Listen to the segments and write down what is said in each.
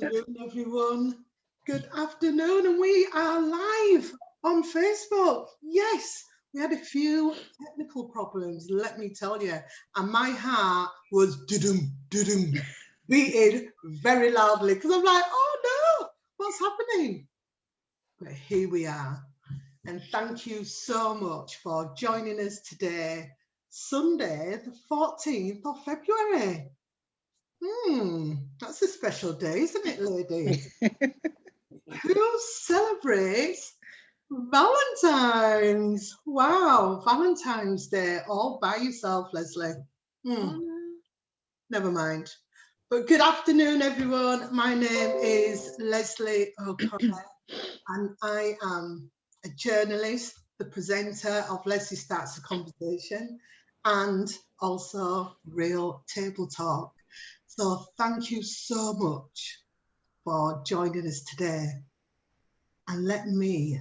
afternoon, everyone. Good afternoon, and we are live on Facebook. Yes, we had a few technical problems, let me tell you, and my heart was doo-dum, beating very loudly because I'm like, oh no, what's happening? But here we are, and thank you so much for joining us today, Sunday, the 14th of February. That's a special day, isn't it, ladies? Who celebrates Valentine's? Wow, Valentine's Day all by yourself, Leslie. Never mind. But good afternoon, everyone. My name is Leslie O'Connor, and I am a journalist, the presenter of Leslie Starts a Conversation, and also Real Table Talk. So thank you so much for joining us today. And let me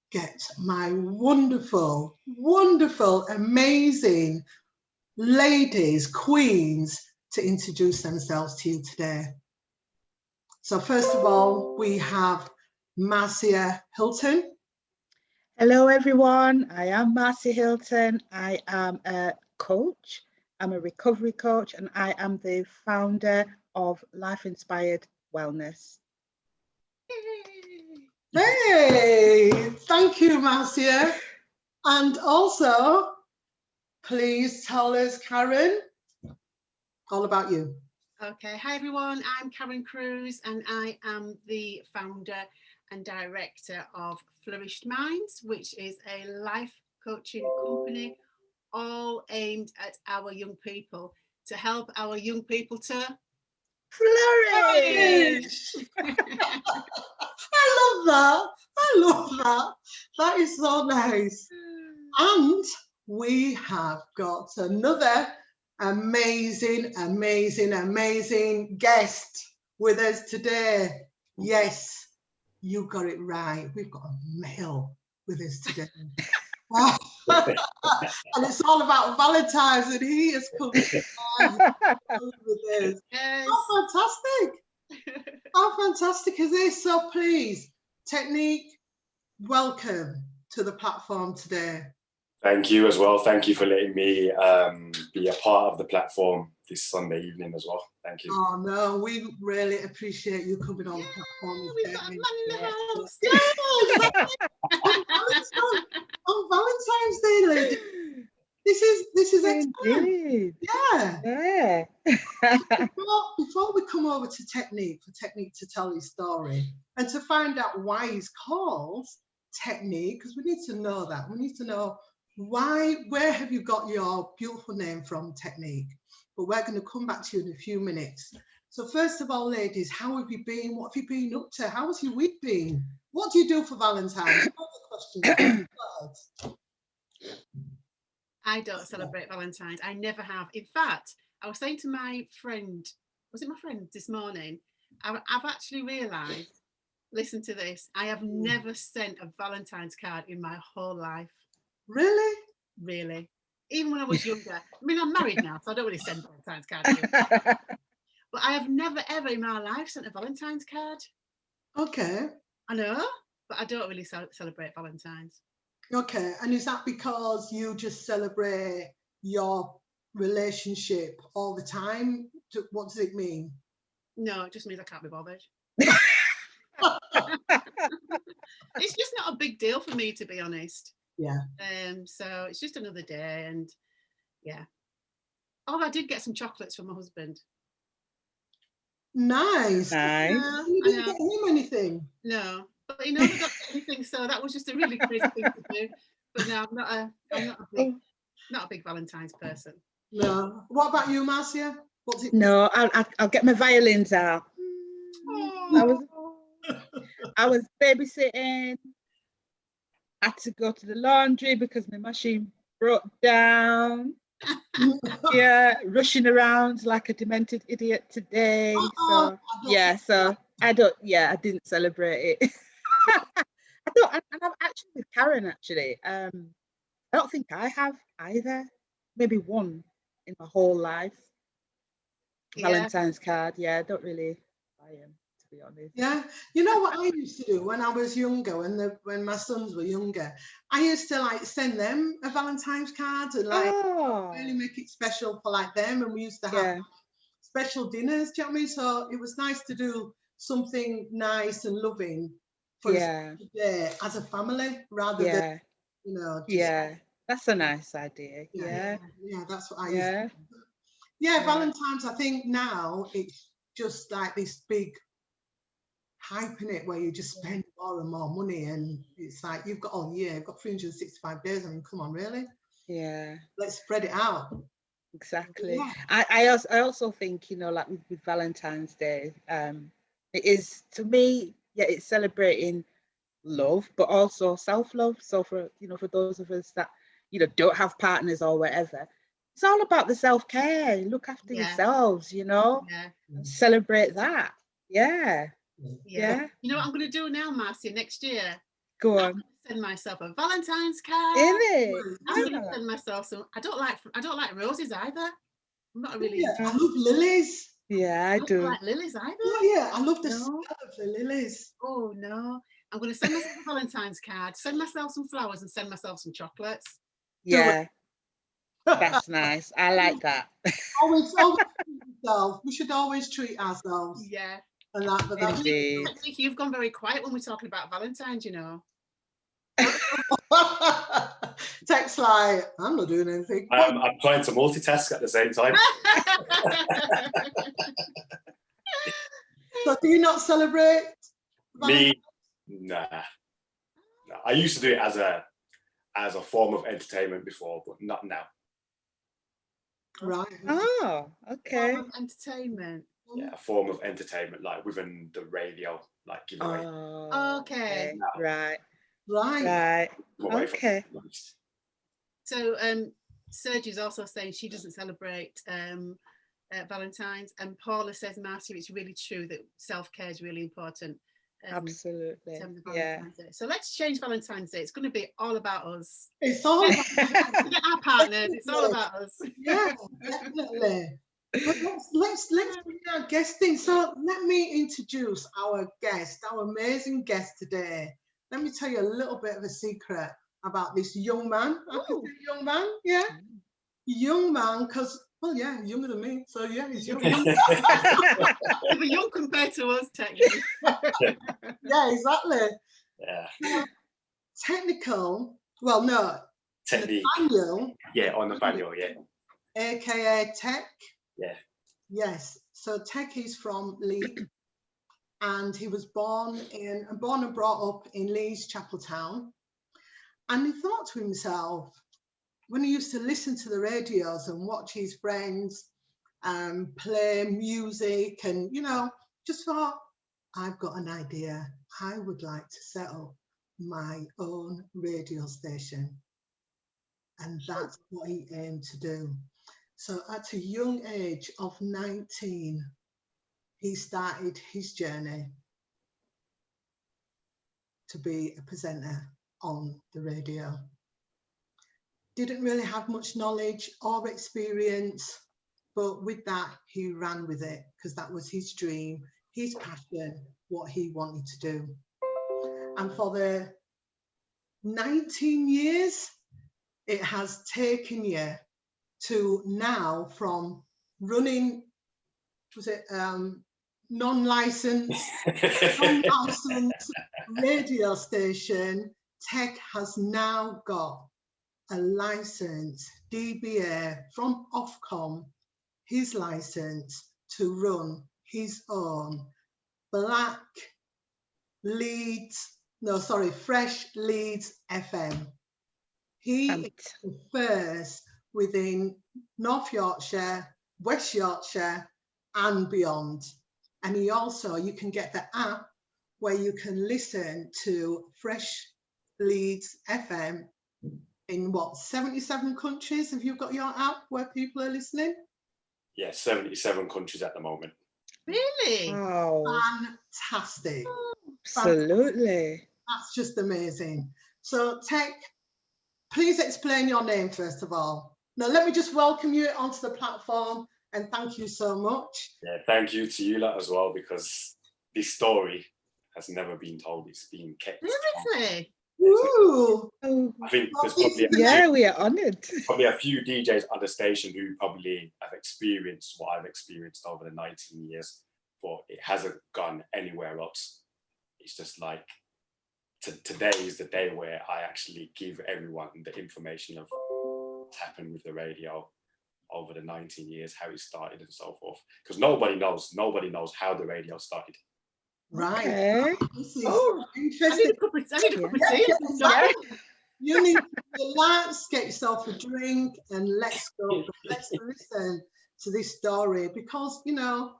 get my wonderful, amazing ladies, queens, to introduce themselves to you today. So first of all, we have Marcia Hilton. Hello, everyone. I am Marcia Hilton. I am a coach. I'm a recovery coach, and I am the founder of Life Inspired Wellness. Hey, thank you, Marcia. And also, please tell us, Karen, all about you. Okay, hi everyone, I'm Karen Cruz and I am the founder and director of Flourished Minds, which is a life coaching company all aimed at our young people to help our young people to flourish. I love that. That is so nice. And we have got another amazing guest with us today. Yes, you got it right. We've got a male with us today. And it's all about Valentine's, and he is coming with us. Yes. How fantastic! How fantastic is this? So please, Technique, welcome to the platform today. Thank you as well. Thank you for letting me be a part of the platform this Sunday evening as well. Thank you. Oh no, we really appreciate you coming on the platform. We've got a man in the house. Yeah, exactly. On Valentine's Day, lady. This is Indeed. Yeah. Yeah. Before we come over to Technique, for Technique to tell his story and to find out why he's called Technique, because we need to know that. We need to know where have you got your beautiful name from, Technique? But we're going to come back to you in a few minutes. So first of all, ladies, how have you been? What have you been up to? How has your week been? What do you do for Valentine's? I don't celebrate Valentine's. I never have. In fact, I was saying to my friend, was it my friend this morning? I've actually realised, listen to this, I have never sent a Valentine's card in my whole life. Really? Really. Even when I was younger. I mean, I'm married now, so I don't really send Valentine's cards. But I have never, ever in my life sent a Valentine's card. Okay. I know, but I don't really celebrate Valentine's. Okay, and is that because you just celebrate your relationship all the time? What does it mean? No, it just means I can't be bothered. It's just not a big deal for me, to be honest. Yeah. So it's just another day, and yeah. Oh, I did get some chocolates from my husband. Nice. You didn't get him anything? No, but he never got anything, so that was just a really crazy thing to do. But no, I'm not a big Valentine's person. No. What about you, Marcia? No, I'll get my violins out. I was babysitting. Had to go to the laundry because my machine broke down. Yeah, rushing around like a demented idiot today. So I didn't celebrate it. And I'm actually with Karen actually. I don't think I have either. Maybe one in my whole life. Valentine's card, I don't really I am, to be honest. Yeah, you know what I used to do when I was younger, when my sons were younger, I used to like send them a Valentine's card and like really Oh, make it special for like them, and we used to have yeah, special dinners. Do you know what I mean? So it was nice to do something nice and loving for a yeah, special day as a family, rather than yeah, just yeah. That's a nice idea. yeah, Yeah, yeah. That's what I used to yeah, do. Yeah, yeah, Valentine's. I think now it's just like this big hype in it where you just spend more and more money, and it's like you've got all year, you've got 365 days. I mean, come on, really? yeah. Let's spread it out. Exactly. Yeah, I also think, like with Valentine's Day, it is, to me, yeah, it's celebrating love, but also self-love. So for those of us that, don't have partners or whatever, it's all about the self-care. Look after Yeah. yourselves, Yeah. and celebrate that. Yeah. Yeah. Yeah. You know what I'm going to do now, Marcia, next year? Go I'm on. going to send myself a Valentine's card. In it. I'm going to send myself some. I don't like roses either. I'm not really. yeah. I love lilies. Yeah, I I don't do. like lilies either. Yeah, I love the No. smell of the lilies. Oh no. I'm going to send myself a Valentine's card, send myself some flowers, and send myself some chocolates. Yeah, that's nice. I like that. Always treat yourself. We should always treat ourselves. Yeah. And that, but that's Indeed. You've gone very quiet when we're talking about Valentine's, text like, I'm not doing anything. I'm trying to multitask at the same time. So do you not celebrate Me, nah. I used to do it as a form of entertainment before, but not now. Right. Oh, okay. Entertainment. Yeah, a form of entertainment, like within the radio, like giveaway. Oh, Okay. Right. Right. Away from Okay. it. So Sergio's also saying she doesn't celebrate Valentine's, and Paula says, Marcia, it's really true that self-care is really important. Absolutely. in terms of Yeah. Valentine's Day. So let's change Valentine's Day. It's going to be all about us. It's all about Forget our partners. It's all about us. yeah, definitely. But let's bring our guest in. So let me introduce our guest, our amazing guest today. Let me tell you a little bit of a secret about this young man. I can say young man, yeah. Young man, because, well, yeah, he's younger than me. So, yeah, he's young. They were young compared to us, technically. Yeah, exactly. Yeah. Technical, well, no. Technique. Nathaniel. Yeah, on Nathaniel, yeah. AKA Tech. Yeah. Yes. So Tech is from Leeds, and he was born and brought up in Leeds, Chapeltown. And he thought to himself, when he used to listen to the radios and watch his friends play music, and just thought, I've got an idea. I would like to set up my own radio station. And that's what he aimed to do. So at a young age of 19, he started his journey to be a presenter on the radio. Didn't really have much knowledge or experience, but with that, he ran with it because that was his dream, his passion, what he wanted to do. And for the 19 years, it has taken you to now, from running, non-licensed radio station, Tech has now got a license, DBA from Ofcom, his license to run his own Fresh Leeds FM. He is the first within North Yorkshire, West Yorkshire, and beyond. And you can get the app where you can listen to Fresh Leeds FM in 77 countries? Have you got your app where people are listening? Yeah, 77 countries at the moment. Really? Wow. Fantastic. Absolutely. That's just amazing. So Tech, please explain your name first of all. Now let me just welcome you onto the platform and thank you so much. Yeah, thank you to you lot as well, because this story has never been told. It's been kept. Seriously? Woo! Oh, I think there's Well, probably yeah, we are honoured. probably a few DJs on the station who probably have experienced what I've experienced over the 19 years, but it hasn't gone anywhere else. It's just like today is the day where I actually give everyone the information of what's happened with the radio over the 19 years, how it started and so forth. Because nobody knows how the radio started. Right. Okay. This is Oh, I interesting. need a cup of Yeah, tea. yeah. You need to relax, get yourself a drink, and let's go. Let's listen to this story, because, you know,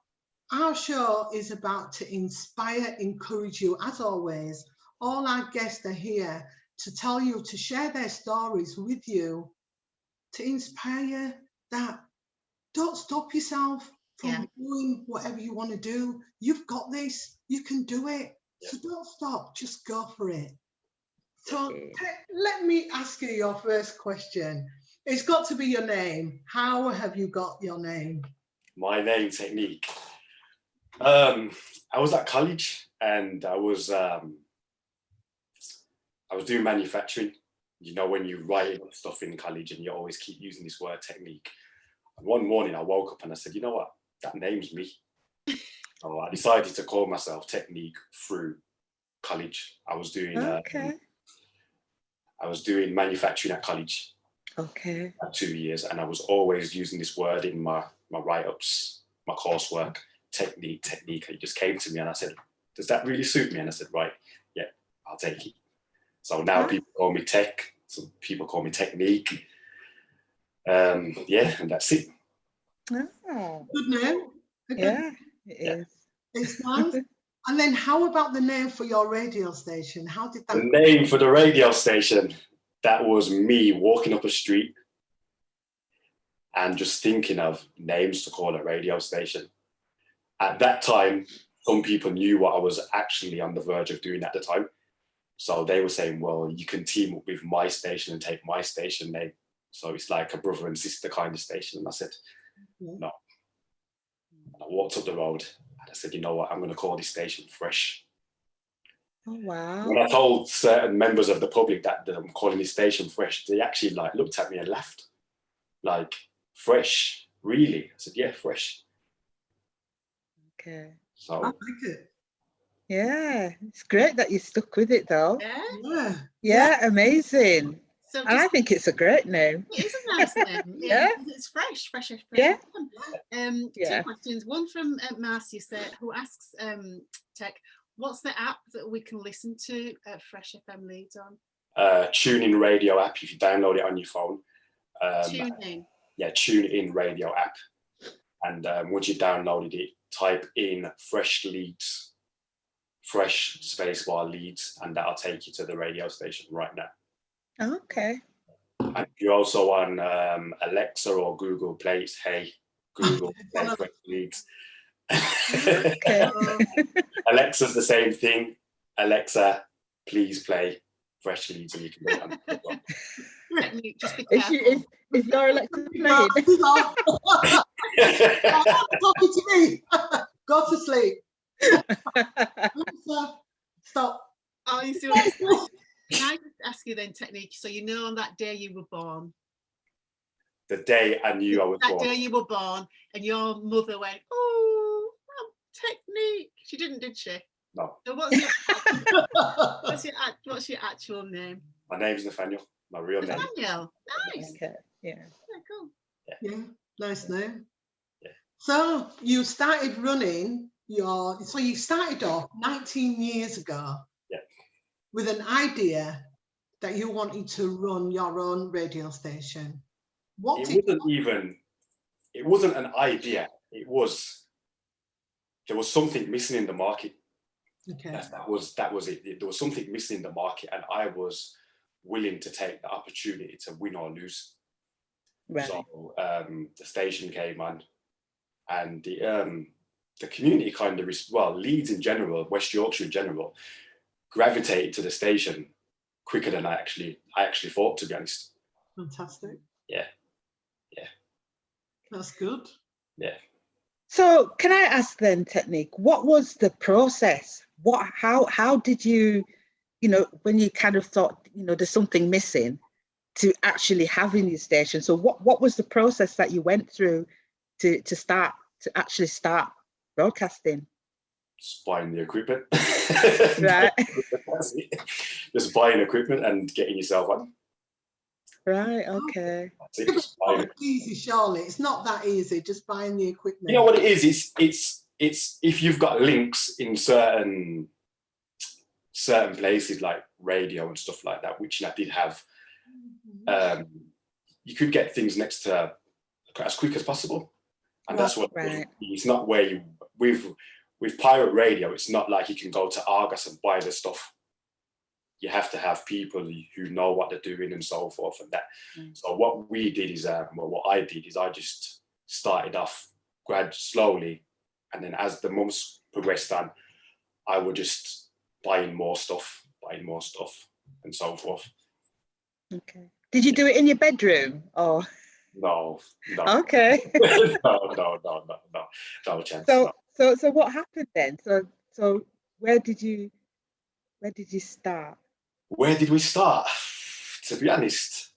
our show is about to inspire, encourage you. As always, all our guests are here to tell you, to share their stories with you, to inspire you that don't stop yourself from doing whatever you want to do. You've got this. You can do it. So don't stop. Just go for it. So let me ask you your first question. It's got to be your name. How have you got your name? My name, Technique. I was at college and I was doing manufacturing. You know, when you write stuff in college and you always keep using this word technique. And one morning I woke up and I said, you know what, that name's me. So I decided to call myself Technique through college. I was doing manufacturing at college. Okay. For 2 years, and I was always using this word in my write-ups, my coursework, technique. It just came to me and I said, does that really suit me? And I said, right, yeah, I'll take it. So now people call me Tech, some people call me Technique. Yeah, and that's it. Oh. Good name. Yeah, it is. It's nice. And then how about the name for your radio station? How did that? The name for the radio station, that was me walking up a street and just thinking of names to call a radio station. At that time, some people knew what I was actually on the verge of doing at the time. So they were saying, well, you can team up with my station and take my station name. So it's like a brother and sister kind of station. And I said, no. I walked up the road and I said, you know what, I'm going to call this station Fresh. Oh, wow. When I told certain members of the public that I'm calling this station Fresh, they actually like looked at me and laughed. Like, Fresh? Really? I said, yeah, Fresh. Okay. I So like it. Yeah, it's great that you stuck with it though. Yeah. Yeah, amazing. So And I think it's a great name. it is a nice name. Yeah. It's fresh. Yeah. Two questions. One from Marcia who asks Tech, what's the app that we can listen to Fresh FM Leeds on? TuneIn radio app, if you download it on your phone. TuneIn. Yeah, TuneIn radio app. And once you downloaded it, type in Fresh Leeds, Fresh spacebar Leeds, and that'll take you to the radio station right now. Okay. And you're also on Alexa or Google Play, it's Hey Google Play Fresh Leeds. Okay. Alexa's the same thing. Alexa, please play Fresh Leeds, and you can do it on the phone. Just be careful. Is your Alexa playing? Talking to me. Go to sleep. Alexa, stop. Oh, you see what I'm saying? Can I just ask you then, Technique, so you know on that day you were born? The day I knew I was born. That day you were born and your mother went, oh, Technique. She didn't, did she? No. So what's your actual name? My name's Nathaniel. My real name. Nathaniel. Nice. Okay. Yeah. Cool. Yeah, nice name. Yeah. So you started running you started off 19 years ago. Yeah. With an idea that you wanted to run your own radio station. It wasn't an idea. There was something missing in the market. Okay. That was it. There was something missing in the market, and I was willing to take the opportunity to win or lose. Right. So the station came on, and the community kind of, Leeds in general, West Yorkshire in general, gravitated to the station quicker than I actually thought, to be honest. Fantastic. Yeah. That's good. Yeah. So can I ask then, Technique, what was the process? How did you, when you kind of thought, there's something missing to actually having your station? So what was the process that you went through to actually start broadcasting? Just buying the equipment. Right. That's it. Just buying equipment and getting yourself on. Right, okay. That's it, It's just buying not easy, surely. It's not that easy, just buying the equipment. You know what it is? It's if you've got links in certain places like radio and stuff like that, which I did have, you could get things next to as quick as possible, and that's what it's not where you with pirate radio. It's not like you can go to Argos and buy the stuff. You have to have people who know what they're doing and so forth and that. So what we did is, what I did is I just started off slowly, and then as the months progressed on, I would just buying more stuff and so forth. Okay. Did you do it in your bedroom or? No. Okay. No chance. So what happened then? So where did you start? Where did we start? To be honest,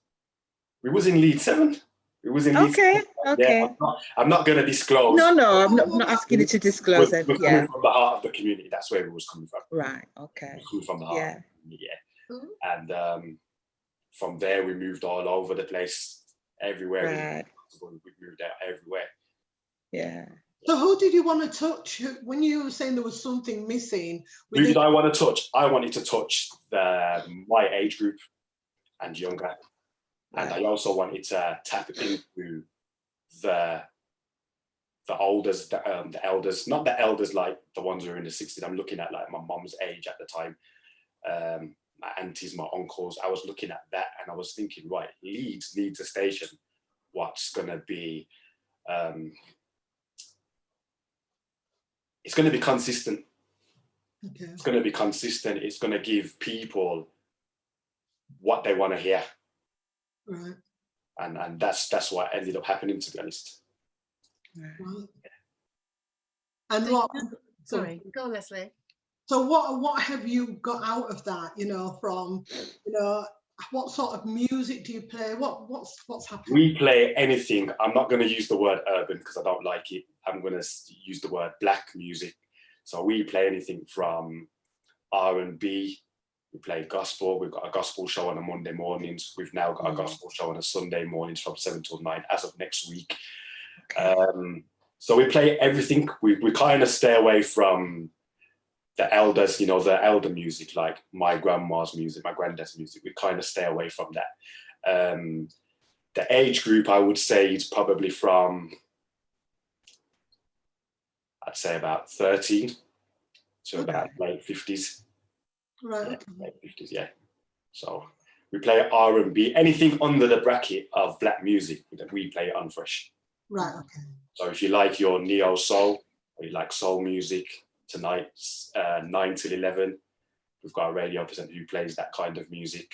we was in Leeds 7. It was in Leeds. Okay. Yeah, I'm not going to disclose. No, I'm not asking you to disclose it. We're coming from the heart of the community. That's where we was coming from. Right. Okay. We're coming from the heart. Yeah. And from there, we moved all over the place, everywhere. Right. We moved out everywhere. Yeah. So who did you want to touch? When you were saying there was something missing? Who did I want to touch? I wanted to touch my age group and younger. And I also wanted to tap into the elders, the elders, not the elders like the ones who are in the 60s. I'm looking at like my mum's age at the time, my aunties, my uncles. I was looking at that and I was thinking, right, Leeds needs a station. What's going to be, it's going to be consistent. Okay. It's going to be consistent. It's going to give people what they want to hear. Right. And that's what ended up happening, to be honest. Right. And what? Sorry, go Leslie. So what have you got out of that? From what sort of music do you play? What's happening? We play anything. I'm not going to use the word urban because I don't like it. I'm going to use the word black music. So we play anything from R&B. We play gospel. We've got a gospel show on a Monday mornings. We've now got a gospel show on a Sunday mornings from 7 till 9 as of next week. Okay. So we play everything. We kind of stay away from the elders, the elder music, like my grandma's music, my granddad's music. We kind of stay away from that. The age group, I would say, is probably from, I'd say about 13 to about late 50s. Right. Late 50s, yeah. So we play R&B, anything under the bracket of black music that we play on Fresh. Right, okay. So if you like your neo soul or you like soul music, tonight, 9 till 11, we've got a radio presenter who plays that kind of music.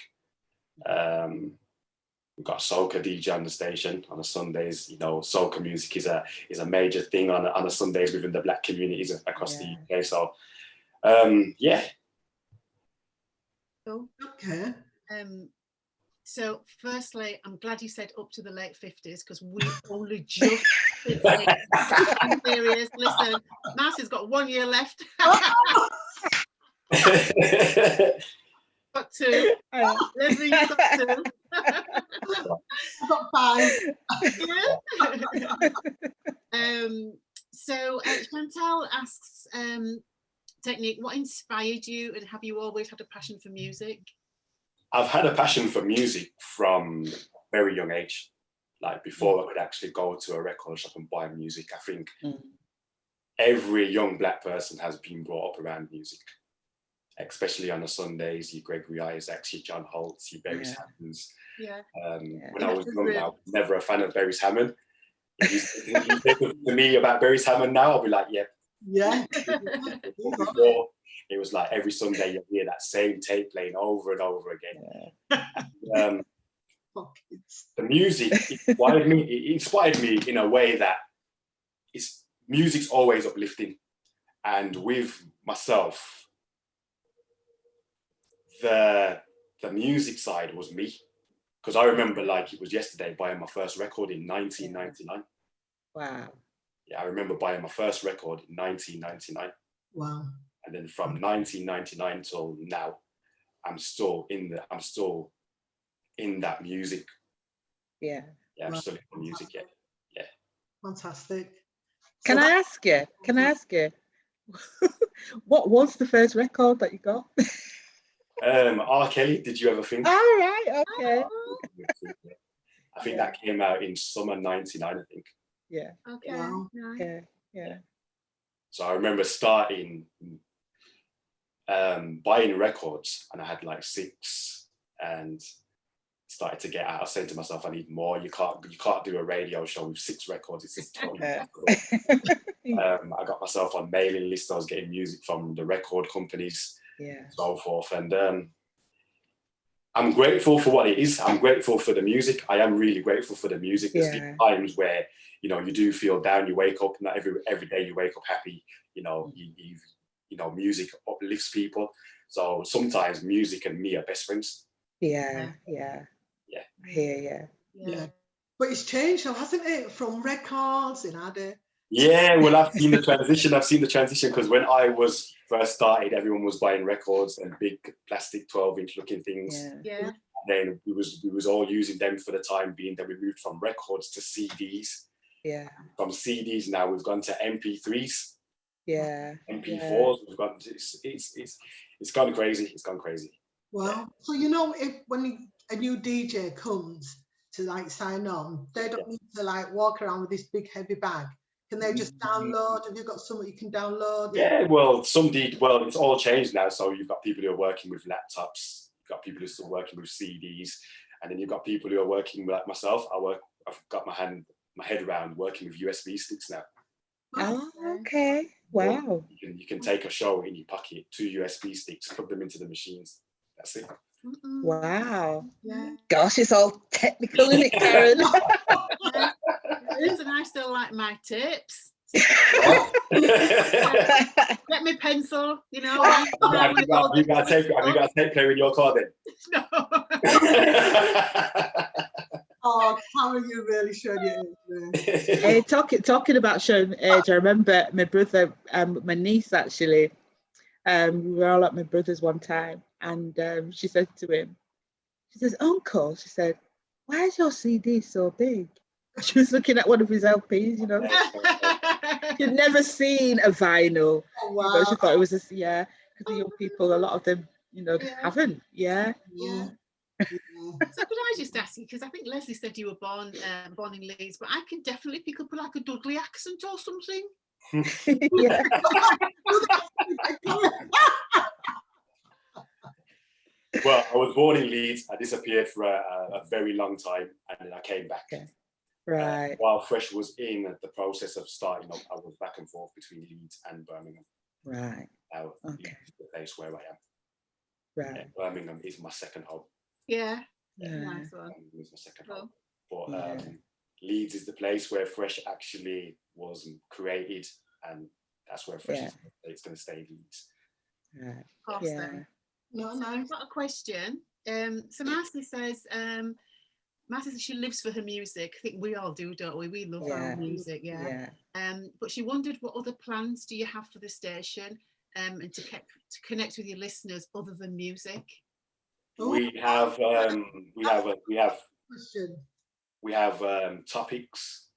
We've got soca DJ on the station on the Sundays. Soca music is a major thing on a Sundays within the black communities across the UK. So, yeah. Cool. Okay. So firstly, I'm glad you said up to the late 50s because we only just I'm serious. Listen, Marcy's got 1 year left. Got 2. Leslie, you've got 2. I've got 5. So Chantal asks, Technique, what inspired you and have you always had a passion for music? I've had a passion for music from a very young age. Like before I could actually go to a record shop and buy music, I think every young black person has been brought up around music, especially on the Sundays, your Gregory Isaacs, your John Holtz, your Beres Hammonds. Yeah. When I was young, I was never a fan of Beres Hammond. If you say to me about Beres Hammond now, I'll be like, yeah. Yeah. Before, it was like every Sunday you hear that same tape playing over and over again. The music inspired me in a way that music's always uplifting, and with myself, the music side was me, because I remember like it was yesterday buying my first record in 1999. Wow. Yeah, I remember buying my first record in 1999. Wow. And then from 1999 till now, I'm still in that music. Yeah. Yeah, I'm still in the music. Yeah. Yeah. Fantastic. Can I ask you? What was the first record that you got? R. Kelly, did you ever think? All right. Okay. I think that came out in summer 99, I think. Yeah. Okay. Wow. Nice. Yeah. So I remember starting buying records, and I had like 6, and started to get out. I said to myself, I need more. You can't do a radio show with 6 records. It's just totally I got myself on mailing lists. I was getting music from the record companies, so forth. And I'm grateful for what it is. I'm grateful for the music. I am really grateful for the music. There's been times where, you know, you do feel down. You wake up, not every day you wake up happy. You know, you know, music uplifts people. So sometimes music and me are best friends. Yeah. I hear you. Yeah. But it's changed now, hasn't it? From records in Ada. Yeah, well, I've seen the transition because when I was first started, everyone was buying records and big plastic 12-inch looking things. Yeah. And then we was all using them for the time being. Then we moved from records to CDs. Yeah. From CDs now we've gone to MP3s. Yeah. MP4s. We've got it's gone crazy. It's gone crazy. Well, so you know, when a new DJ comes to like sign on, they don't need to like walk around with this big heavy bag. Can they just download? Have you got something you can download? Yeah, well, it's all changed now. So you've got people who are working with laptops, you've got people who are still working with CDs, and then you've got people who are working like myself. I've got my head around working with USB sticks now. Oh, okay. Wow. You can take a show in your pocket, 2 USB sticks, plug them into the machines. That's it. Wow. Yeah. Gosh, it's all technical, isn't it, Karen? And I still like my tips. Get me pencil, you know. Have you got a tape player in your car then? No. Oh, Karen, you really showed your age there. Hey, talking about showing age, I remember my brother and my niece actually. We were all at my brother's one time, and she said to him, she says, "Uncle," she said, "why is your CD so big?" She was looking at one of his LPs, you know. She'd never seen a vinyl. Oh, wow. You know, she thought it was because the young people, a lot of them, you know, haven't. Yeah. Yeah. So could I just ask you, because I think Leslie said you were born in Leeds, but I can definitely pick up like a Dudley accent or something. Yeah. Well, I was born in Leeds. I disappeared for a very long time, and then I came back. Okay. Right. While Fresh was in the process of starting up, I was back and forth between Leeds and Birmingham. Right. Now, Okay. Leeds is the place where I am. Right. Yeah, Birmingham is my second home. Yeah. Yeah. Nice one. It's my second home. But Leeds is the place where Fresh actually was created, and that's where Fresh is. It's going to stay Leeds. Right. Awesome. Yeah. No, So I've got a question. So Marcy says she lives for her music. I think we all do, don't we? We love our music, yeah. But she wondered, what other plans do you have for the station, and to connect with your listeners other than music? We have topics.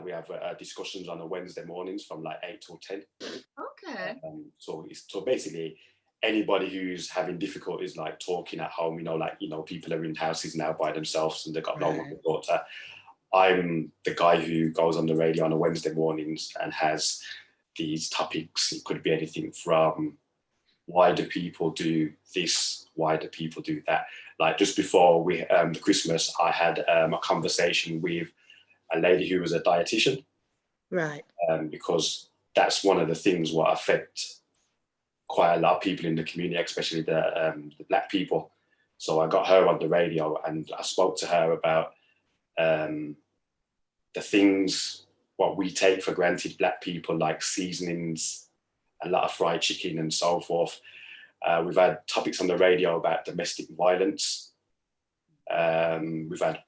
We have discussions on the Wednesday mornings from like 8 till 10. Okay. So basically, anybody who's having difficulties like talking at home, people are in houses now by themselves and they've got no one to talk to. I'm the guy who goes on the radio on the Wednesday mornings and has these topics. It could be anything from why do people do this? Why do people do that? Like just before the Christmas, I had a conversation with a lady who was a dietitian. Right. Because that's one of the things what affect quite a lot of people in the community, especially the Black people. So I got her on the radio and I spoke to her about the things what we take for granted, black people, like seasonings, a lot of fried chicken and so forth. We've had topics on the radio about domestic violence. We've had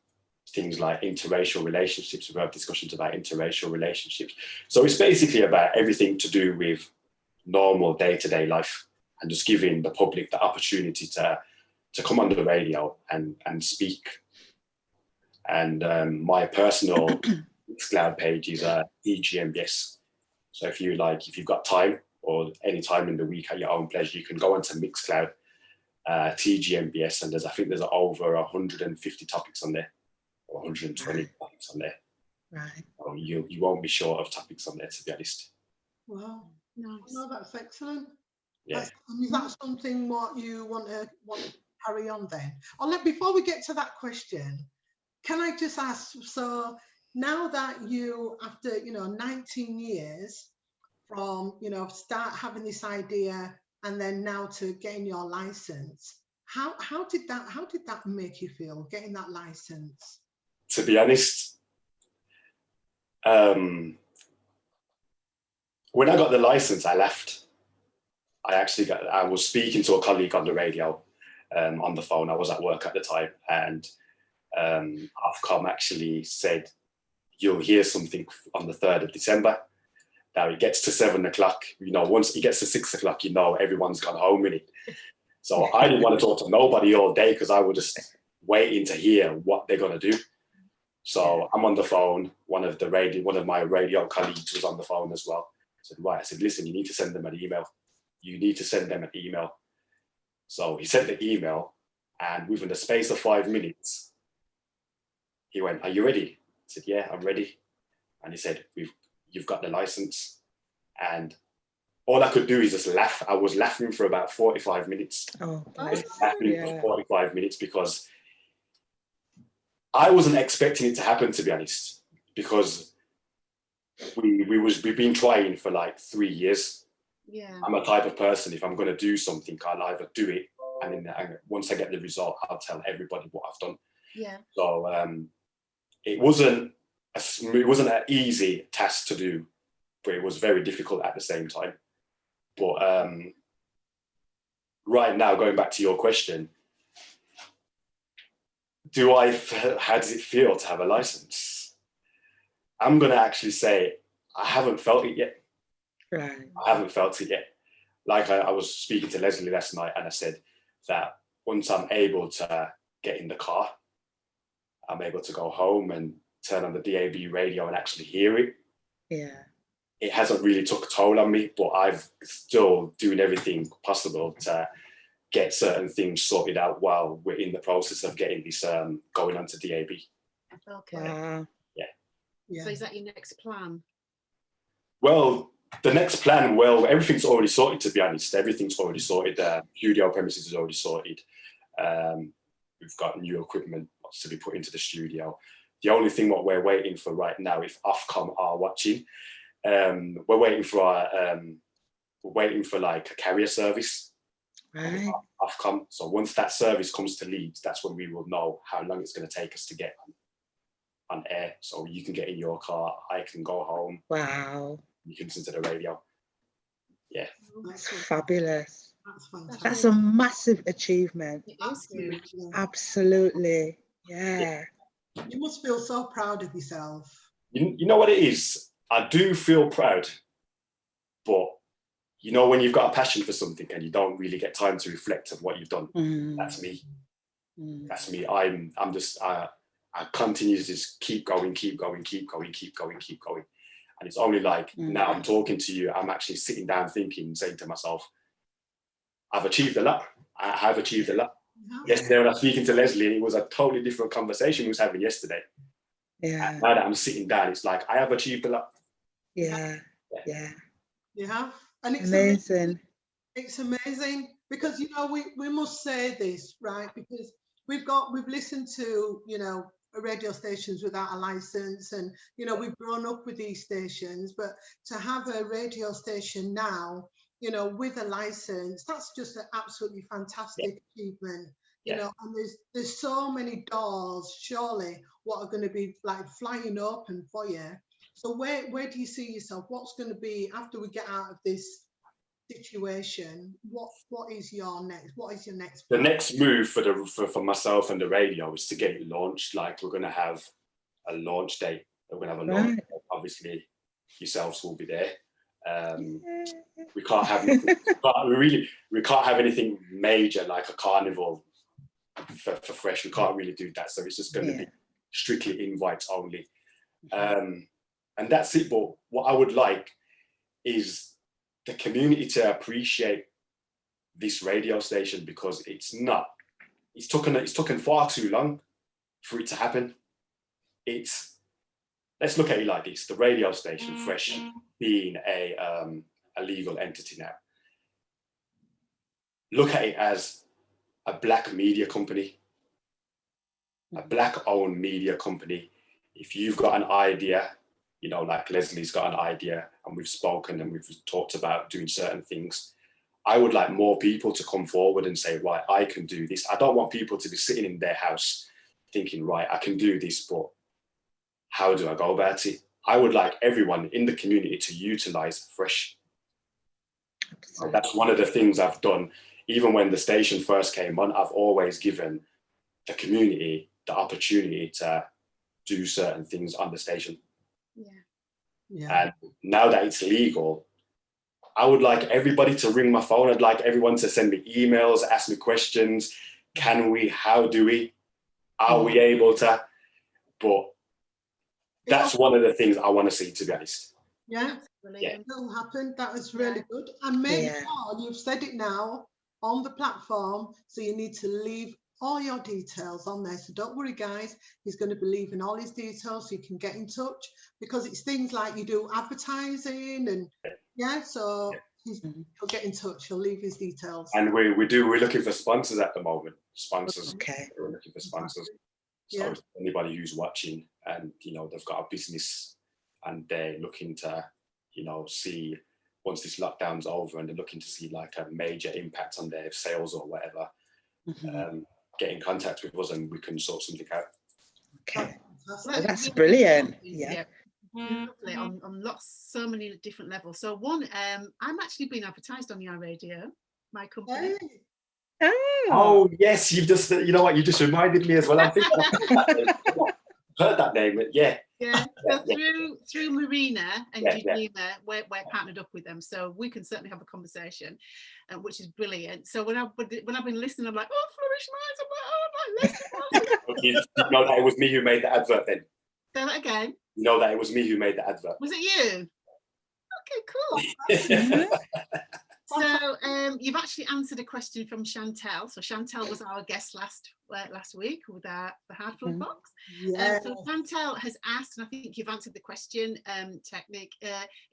things like interracial relationships. We've had discussions about interracial relationships. So it's basically about everything to do with normal day-to-day life, and just giving the public the opportunity to come on the radio and speak. And my personal Mixcloud page is TGMBS. So if you've got time, or any time in the week at your own pleasure, you can go onto Mixcloud, TGMBS, and I think there's over 150 topics on there, or 120 topics on there. Right. So you won't be short of topics on there, to be honest. Wow. Nice. No, that's excellent. Yeah. Is that something what you want to carry on then? Before we get to that question, can I just ask, so now that you, after 19 years from start having this idea and then now to getting your license, how did that make you feel, getting that license? To be honest, when I got the license, I left. I was speaking to a colleague on the radio, on the phone. I was at work at the time, and Ofcom actually said, you'll hear something on the 3rd of December. Now it gets to 7 o'clock, once it gets to 6 o'clock, everyone's gone home with it. So I didn't want to talk to nobody all day, because I was just waiting to hear what they're going to do. So I'm on the phone. One of my radio colleagues was on the phone as well. I said, listen, you need to send them an email. You need to send them an email. So he sent the email, and within the space of 5 minutes, he went, are you ready? I said, yeah, I'm ready. And he said, you've got the license. And all I could do is just laugh. I was laughing for about 45 minutes. Oh, Laughing for 45 minutes, because I wasn't expecting it to happen, to be honest, because we've been trying for like 3 years. Yeah. I'm a type of person, if I'm going to do something, I'll either do it, and then once I get the result, I'll tell everybody what I've done. Yeah. So it wasn't an easy task to do, but it was very difficult at the same time. But right now, going back to your question, how does it feel to have a license? I'm going to actually say I haven't felt it yet. Right. I haven't felt it yet. Like I was speaking to Leslie last night, and I said that once I'm able to get in the car, I'm able to go home and turn on the DAB radio and actually hear it. Yeah. It hasn't really took a toll on me, but I'm still doing everything possible to get certain things sorted out while we're in the process of getting this going onto DAB. Okay. Wow. Yeah. So is that your next plan? Well, the next plan, everything's already sorted, to be honest. Everything's already sorted. Studio premises is already sorted. We've got new equipment to be put into the studio. The only thing what we're waiting for right now, if Ofcom are watching, we're waiting for like a carrier service. Right. Ofcom. So once that service comes to Leeds, that's when we will know how long it's going to take us to get on air. So you can get in your car, I can go home. Wow. You can listen to the radio. Yeah. That's fabulous. That's fantastic. That's a massive achievement. It is huge. Absolutely. Yeah. You must feel so proud of yourself. You know what it is? I do feel proud, but when you've got a passion for something and you don't really get time to reflect on what you've done, that's me. That's me. I continue to just keep going. And it's only like now I'm talking to you, I'm actually sitting down thinking, saying to myself, I've achieved a lot. I have achieved a lot. Yesterday when I was speaking to Leslie, it was a totally different conversation we was having yesterday. Yeah. And now that I'm sitting down, it's like, I have achieved a lot. Yeah. You have. And it's amazing. It's amazing because, we must say this, right? Because we've listened to, radio stations without a license, and we've grown up with these stations, but to have a radio station now with a license, that's just an absolutely fantastic achievement. And there's so many doors surely what are going to be like flying open for you, So where do you see yourself? What's going to be after we get out of this situation? What is your next? What is your next? The next move for myself and the radio is to get it launched. Like, we're going to have a launch date. We're going to have a launch date. Obviously, yourselves will be there. We can't have anything, we can't have anything major like a carnival for Fresh. We can't really do that. So it's just going to be strictly invites only. And that's it. But what I would like is the community to appreciate this radio station, because it's taken far too long for it to happen. Let's look at it like this: the radio station, Fresh, being a legal entity now. Look at it as a black media company, a black-owned media company. If you've got an idea, you know, like Leslie's got an idea, and we've spoken and we've talked about doing certain things, I would like more people to come forward and say, right, I can do this. I don't want people to be sitting in their house thinking, right, I can do this, but how do I go about it? I would like everyone in the community to utilize Fresh. So that's one of the things I've done. Even when the station first came on, I've always given the community the opportunity to do certain things on the station. And now that it's legal, I would like everybody to ring my phone. I'd like everyone to send me emails, ask me questions. Can we? How do we? Are we able to? But that's one of the things I want to see, to be honest. Yeah, that'll happen. That was really good. And make sure you've said it now on the platform. So you need to leave all your details on there. So don't worry, guys. He's going to be leaving all his details so you can get in touch, because it's things like you do advertising and he'll get in touch. He'll leave his details. And we're looking for sponsors at the moment. Sponsors. Okay. We're looking for sponsors. So if anybody who's watching and, you know, they've got a business and they're looking to, you know, see once this lockdown's over and they're looking to see like a major impact on their sales or whatever, get in contact with us and we can sort something out. Okay. That's brilliant. On so many different levels. So one, I'm actually being advertised on your radio, my company. Oh yes, you've just, you know what, you just reminded me as well. I think I've heard that name. So through Marina and Judina, we're partnered up with them, so we can certainly have a conversation, which is brilliant. So when I've been listening, I'm like, oh, Flourish Minds. I'm like, oh, you know that it was me who made the advert then? Say that again. You know that it was me who made the advert. Was it you? Okay, cool. So you've actually answered a question from Chantel. So Chantel was our guest last week with the Hard Plug Box. So Chantel has asked, and I think you've answered the question, Technic,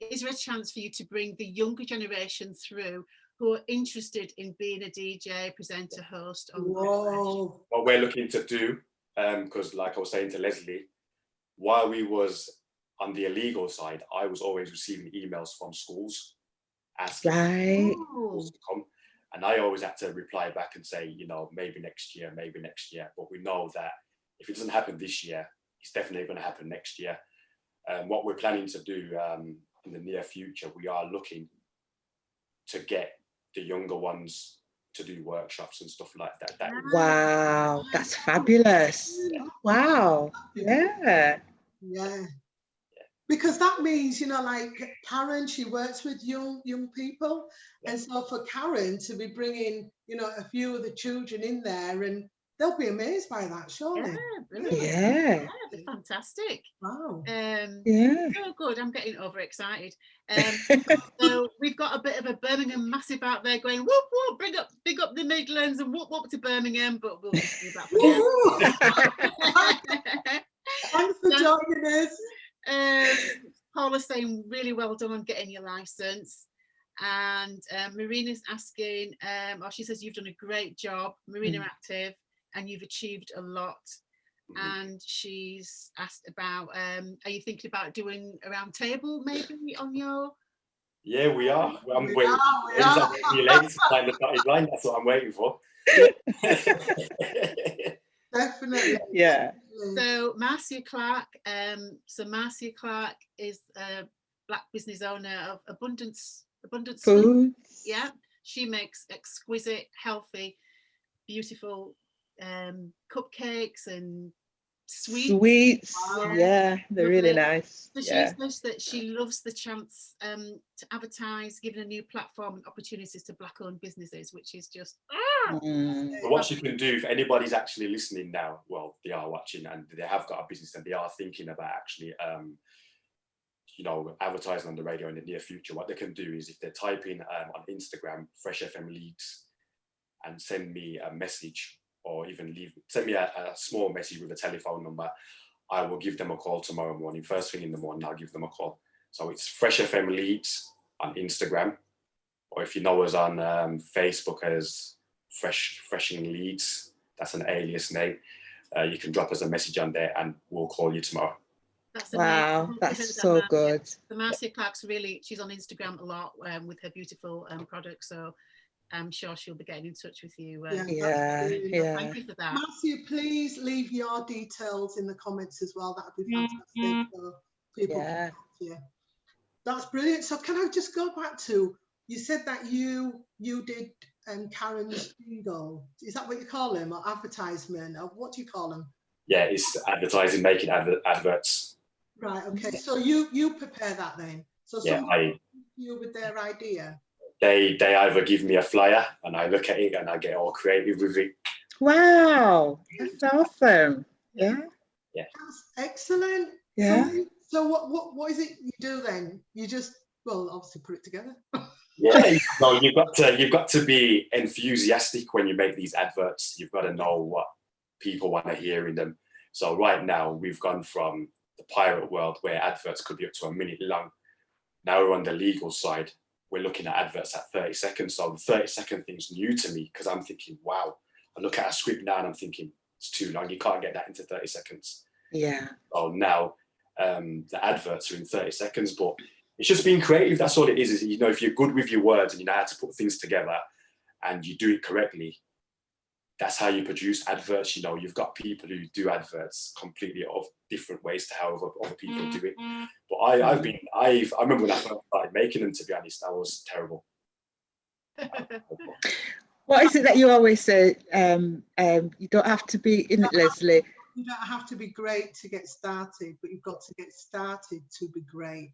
is there a chance for you to bring the younger generation through who are interested in being a DJ, presenter, host on Fresh? What we're looking to do, because like I was saying to Leslie, while we was on the illegal side, I was always receiving emails from schools asking schools to come, and I always had to reply back and say, you know, maybe next year. But we know that if it doesn't happen this year, it's definitely going to happen next year. What we're planning to do in the near future, we are looking to get the younger ones to do workshops and stuff like that. Wow, that's fabulous. Wow. Yeah. Because that means, you know, like Karen, she works with young people, and so for Karen to be bringing, you know, a few of the children in there, and they'll be amazed by that, surely. Yeah, fantastic. Wow. So good. I'm getting overexcited. So we've got a bit of a Birmingham massive out there going, whoop whoop, big up the Midlands and whoop whoop to Birmingham, but we'll just do that for now. Thanks for joining us. Paula's saying really well done on getting your license, and Marina's asking, she says you've done a great job, Marina Active, and you've achieved a lot. And she's asked about, are you thinking about doing a round table maybe on your? Yeah, we are. I'm waiting. That's what I'm waiting for. Definitely. Yeah. So Marcia Clark, Marcia Clark is a Black business owner of Abundance Food. Yeah, she makes exquisite, healthy, beautiful cupcakes and Sweets. Wow. Yeah, they're Lovely. really nice. So Yeah. she says that she loves the chance to advertise, giving a new platform and opportunities to Black-owned businesses, which is just But what you can do, if anybody's actually listening now, well, they are watching and they have got a business and they are thinking about actually, advertising on the radio in the near future, what they can do is if they type in on Instagram, Fresh FM Leeds, and send me a message, or even send me a small message with a telephone number, I will give them a call tomorrow morning. First thing in the morning, I'll give them a call. So it's Fresh FM Leeds on Instagram, or if you know us on Facebook as Freshing Leeds, that's an alias name. You can drop us a message on there and we'll call you tomorrow. Wow, that's so good. The Marcia Clark's she's on Instagram a lot with her beautiful products, so I'm sure she'll be getting in touch with you. Yeah. Thank you for that. Marcia, please leave your details in the comments as well. That would be fantastic. So people can talk to you. That's brilliant. So can I just go back to, you said that you did Karen's jingle. Is that what you call them, or advertisement, or what do you call them? Yeah, it's advertising, making adverts. Right. Okay. So you prepare that then. So somebody you with their idea. They either give me a flyer and I look at it and I get all creative with it. Wow, that's awesome. Yeah. That's excellent. Yeah. So what is it you do then? You just, well, obviously put it together. Yeah, no, you've got to be enthusiastic when you make these adverts. You've got to know what people want to hear in them. So right now we've gone from the pirate world where adverts could be up to a minute long. Now we're on the legal side. We're looking at adverts at 30 seconds. So the 30-second thing's new to me because I'm thinking, wow. I look at a script now and I'm thinking, it's too long. You can't get that into 30 seconds. Yeah. So now the adverts are in 30 seconds, but it's just being creative. That's all it is, if you're good with your words and you know how to put things together and you do it correctly, that's how you produce adverts. You've got people who do adverts completely of different ways to how other people do it. But I remember when I first started making them, to be honest, I was terrible. What is it that you always say? You don't have to be in it, Leslie. You don't have to be great to get started, but you've got to get started to be great.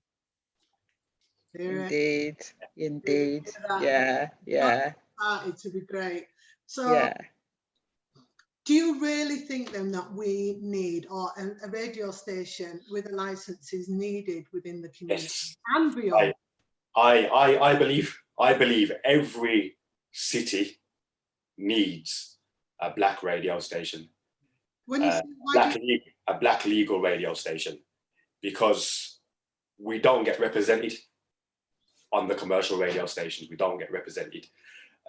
Indeed. Yeah. Started to be great. So do you really think then that we need, or a radio station with a license is needed within the community and beyond? I believe every city needs a black radio station. When you a black legal radio station, because we don't get represented on the commercial radio stations. We don't get represented.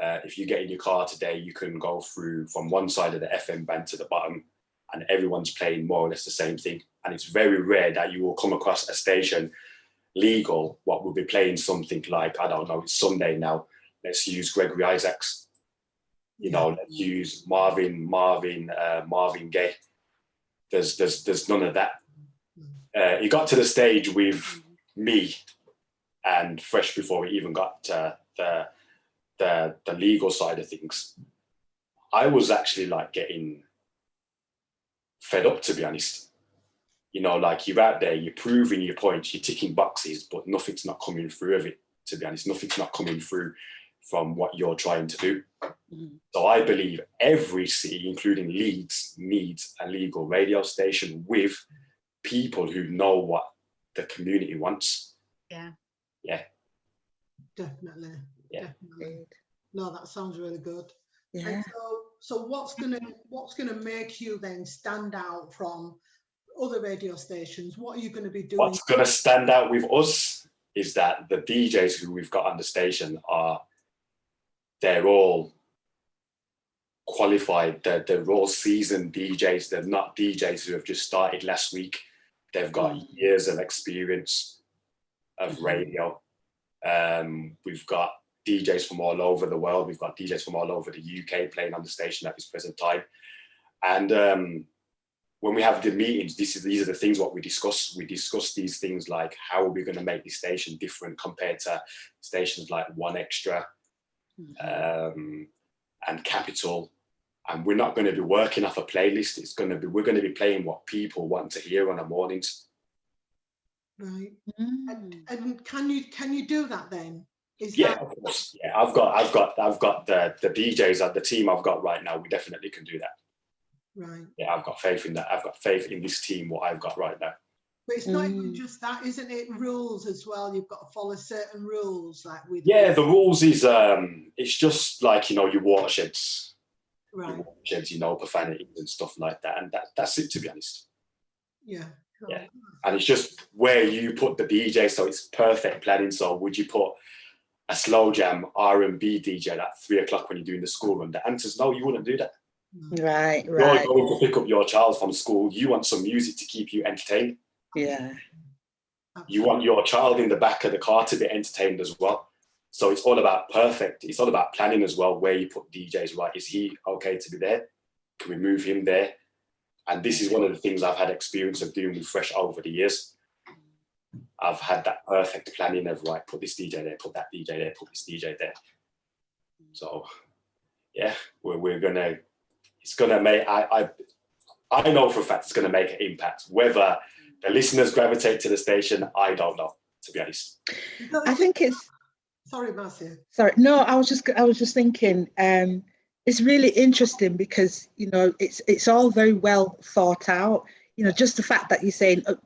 If you get in your car today, you can go through from one side of the FM band to the bottom and everyone's playing more or less the same thing. And it's very rare that you will come across a station legal, what will be playing something like, I don't know, it's Sunday now. Let's use Gregory Isaacs. Let's use Marvin Gaye. There's none of that. It got to the stage with me and Fresh before we even got to the legal side of things. I was actually getting fed up, to be honest. You're out there, you're proving your points, you're ticking boxes, but nothing's not coming through of it, to be honest. Nothing's not coming through from what you're trying to do. So I believe every city, including Leeds, needs a legal radio station with people who know what the community wants. Yeah. Definitely. Yeah. Definitely. No, that sounds really good. Yeah. And so what's gonna make you then stand out from other radio stations? What are you going to be doing? What's going to stand out with us is that the DJs who we've got on the station they're all qualified. They're all seasoned DJs. They're not DJs who have just started last week. They've got years of experience of radio. We've got DJs from all over the world. We've got DJs from all over the UK playing on the station at this present time. And when we have the meetings, these are the things what we discuss. We discuss these things like how are we going to make this station different compared to stations like One Extra and Capital. And we're not going to be working off a playlist. We're going to be playing what people want to hear on the mornings. Right. And can you do that then? Of course. Yeah, I've got the DJs at the team I've got right now. We definitely can do that. Right. Yeah, I've got faith in that. I've got faith in this team, what I've got right now. But it's not even just that, isn't it? Rules as well. You've got to follow certain rules, like with. Yeah, the rules is it's just like, you know, your watersheds. Right. Your watersheds, you know, profanities and stuff like that. And that's it, to be honest. Yeah. Yeah. And it's just where you put the DJ, so it's perfect planning. So would you put a slow jam R&B DJ at 3 o'clock when you're doing the school run? The answer's no, you wouldn't do that. Right. You're going to pick up your child from school. You want some music to keep you entertained. Yeah. You want your child in the back of the car to be entertained as well. So it's all about perfect. It's all about planning as well, where you put DJs, right? Is he okay to be there? Can we move him there? And this is one of the things I've had experience of doing with Fresh over the years. I've had that perfect planning of, right, put this DJ there, put that DJ there, put this DJ there. So, yeah, it's going to make, I know for a fact it's going to make an impact. Whether the listeners gravitate to the station, I don't know, to be honest. I think it's... Sorry, Marcia. Sorry, no, I was just thinking, it's really interesting because, you know, it's all very well thought out. You know, just the fact that you're saying the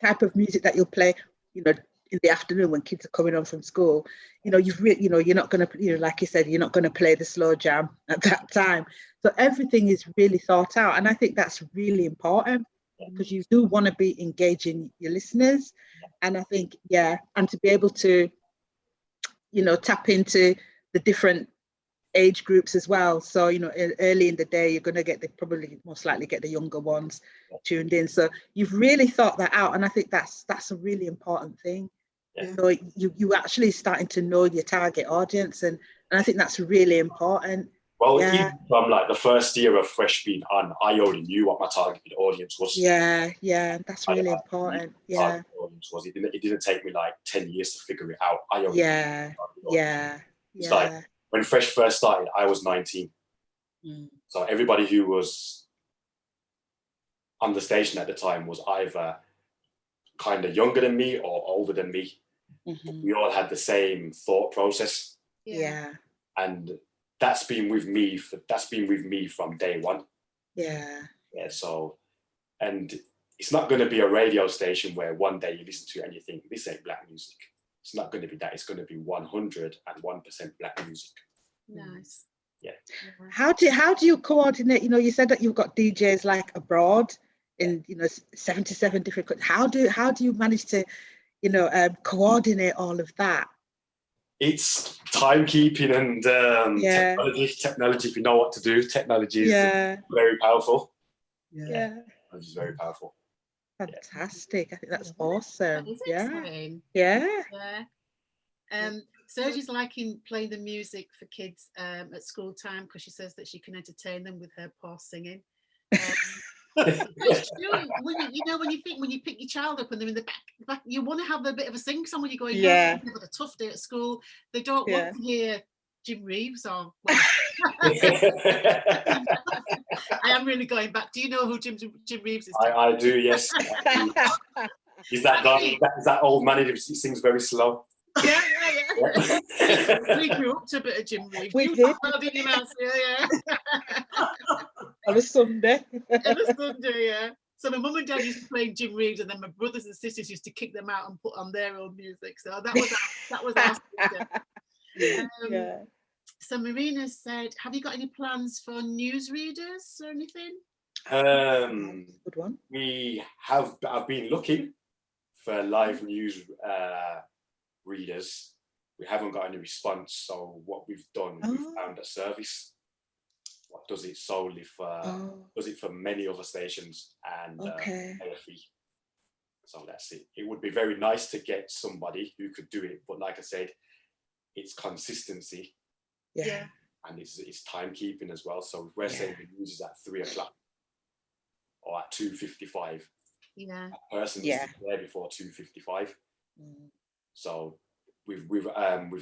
type of music that you'll play, you know, in the afternoon when kids are coming home from school, you know, you're not going to, you know, like you said, you're not going to play the slow jam at that time. So everything is really thought out. And I think that's really important because you do want to be engaging your listeners. And I think, and to be able to, you know, tap into the different age groups as well. So, you know, early in the day, you're going to probably most likely get the younger ones tuned in. So you've really thought that out. And I think that's a really important thing. Yeah. So you actually starting to know your target audience. And I think that's really important. Well, even from like the first year of Fresh being on, I already knew what my targeted audience was. Yeah, that's really important. Yeah. Was. It didn't take me like 10 years to figure it out. I already It's like when Fresh first started, I was 19. So everybody who was on the station at the time was either kind of younger than me or older than me. We all had the same thought process. Yeah. And that's been with me from day one. Yeah. So, and it's not going to be a radio station where one day you listen to it and you think this ain't black music. It's not going to be that. It's going to be 101% black music. Nice. Yeah. How do you coordinate? You know, you said that you've got DJs like abroad in 77 different countries. How do you manage to, coordinate all of that? It's timekeeping and technology. If you know what to do, technology is very powerful. Yeah. It's just very powerful. Fantastic. I think that's awesome. That is exciting. Yeah. Sergi's liking playing the music for kids at school time because she says that she can entertain them with her poor singing. It's true. When you pick your child up and they're in the back, you want to have a bit of a sing song when you're going, they've had a tough day at school. They don't want to hear Jim Reeves or I am really going back. Do you know who Jim Reeves is? I do, yes. Is that guy? Is that old man who sings very slow? Yeah. We grew up to a bit of Jim Reeves. We did. On a Sunday. So my mum and dad used to play Jim Reeves, and then my brothers and sisters used to kick them out and put on their own music. So that was our system. So Marina said, have you got any plans for newsreaders or anything? Good one. I've been looking for live news readers. We haven't got any response. So what we've done, we've found a service. What does it solely for? Does it for many other stations and pay a fee. So that's it. It would be very nice to get somebody who could do it, but like I said, it's consistency. Yeah. And it's timekeeping as well. So if we're saying the news is at 3 o'clock, or at 2:55. Yeah. That person Yeah. needs to be there before 2:55. Mm. So we've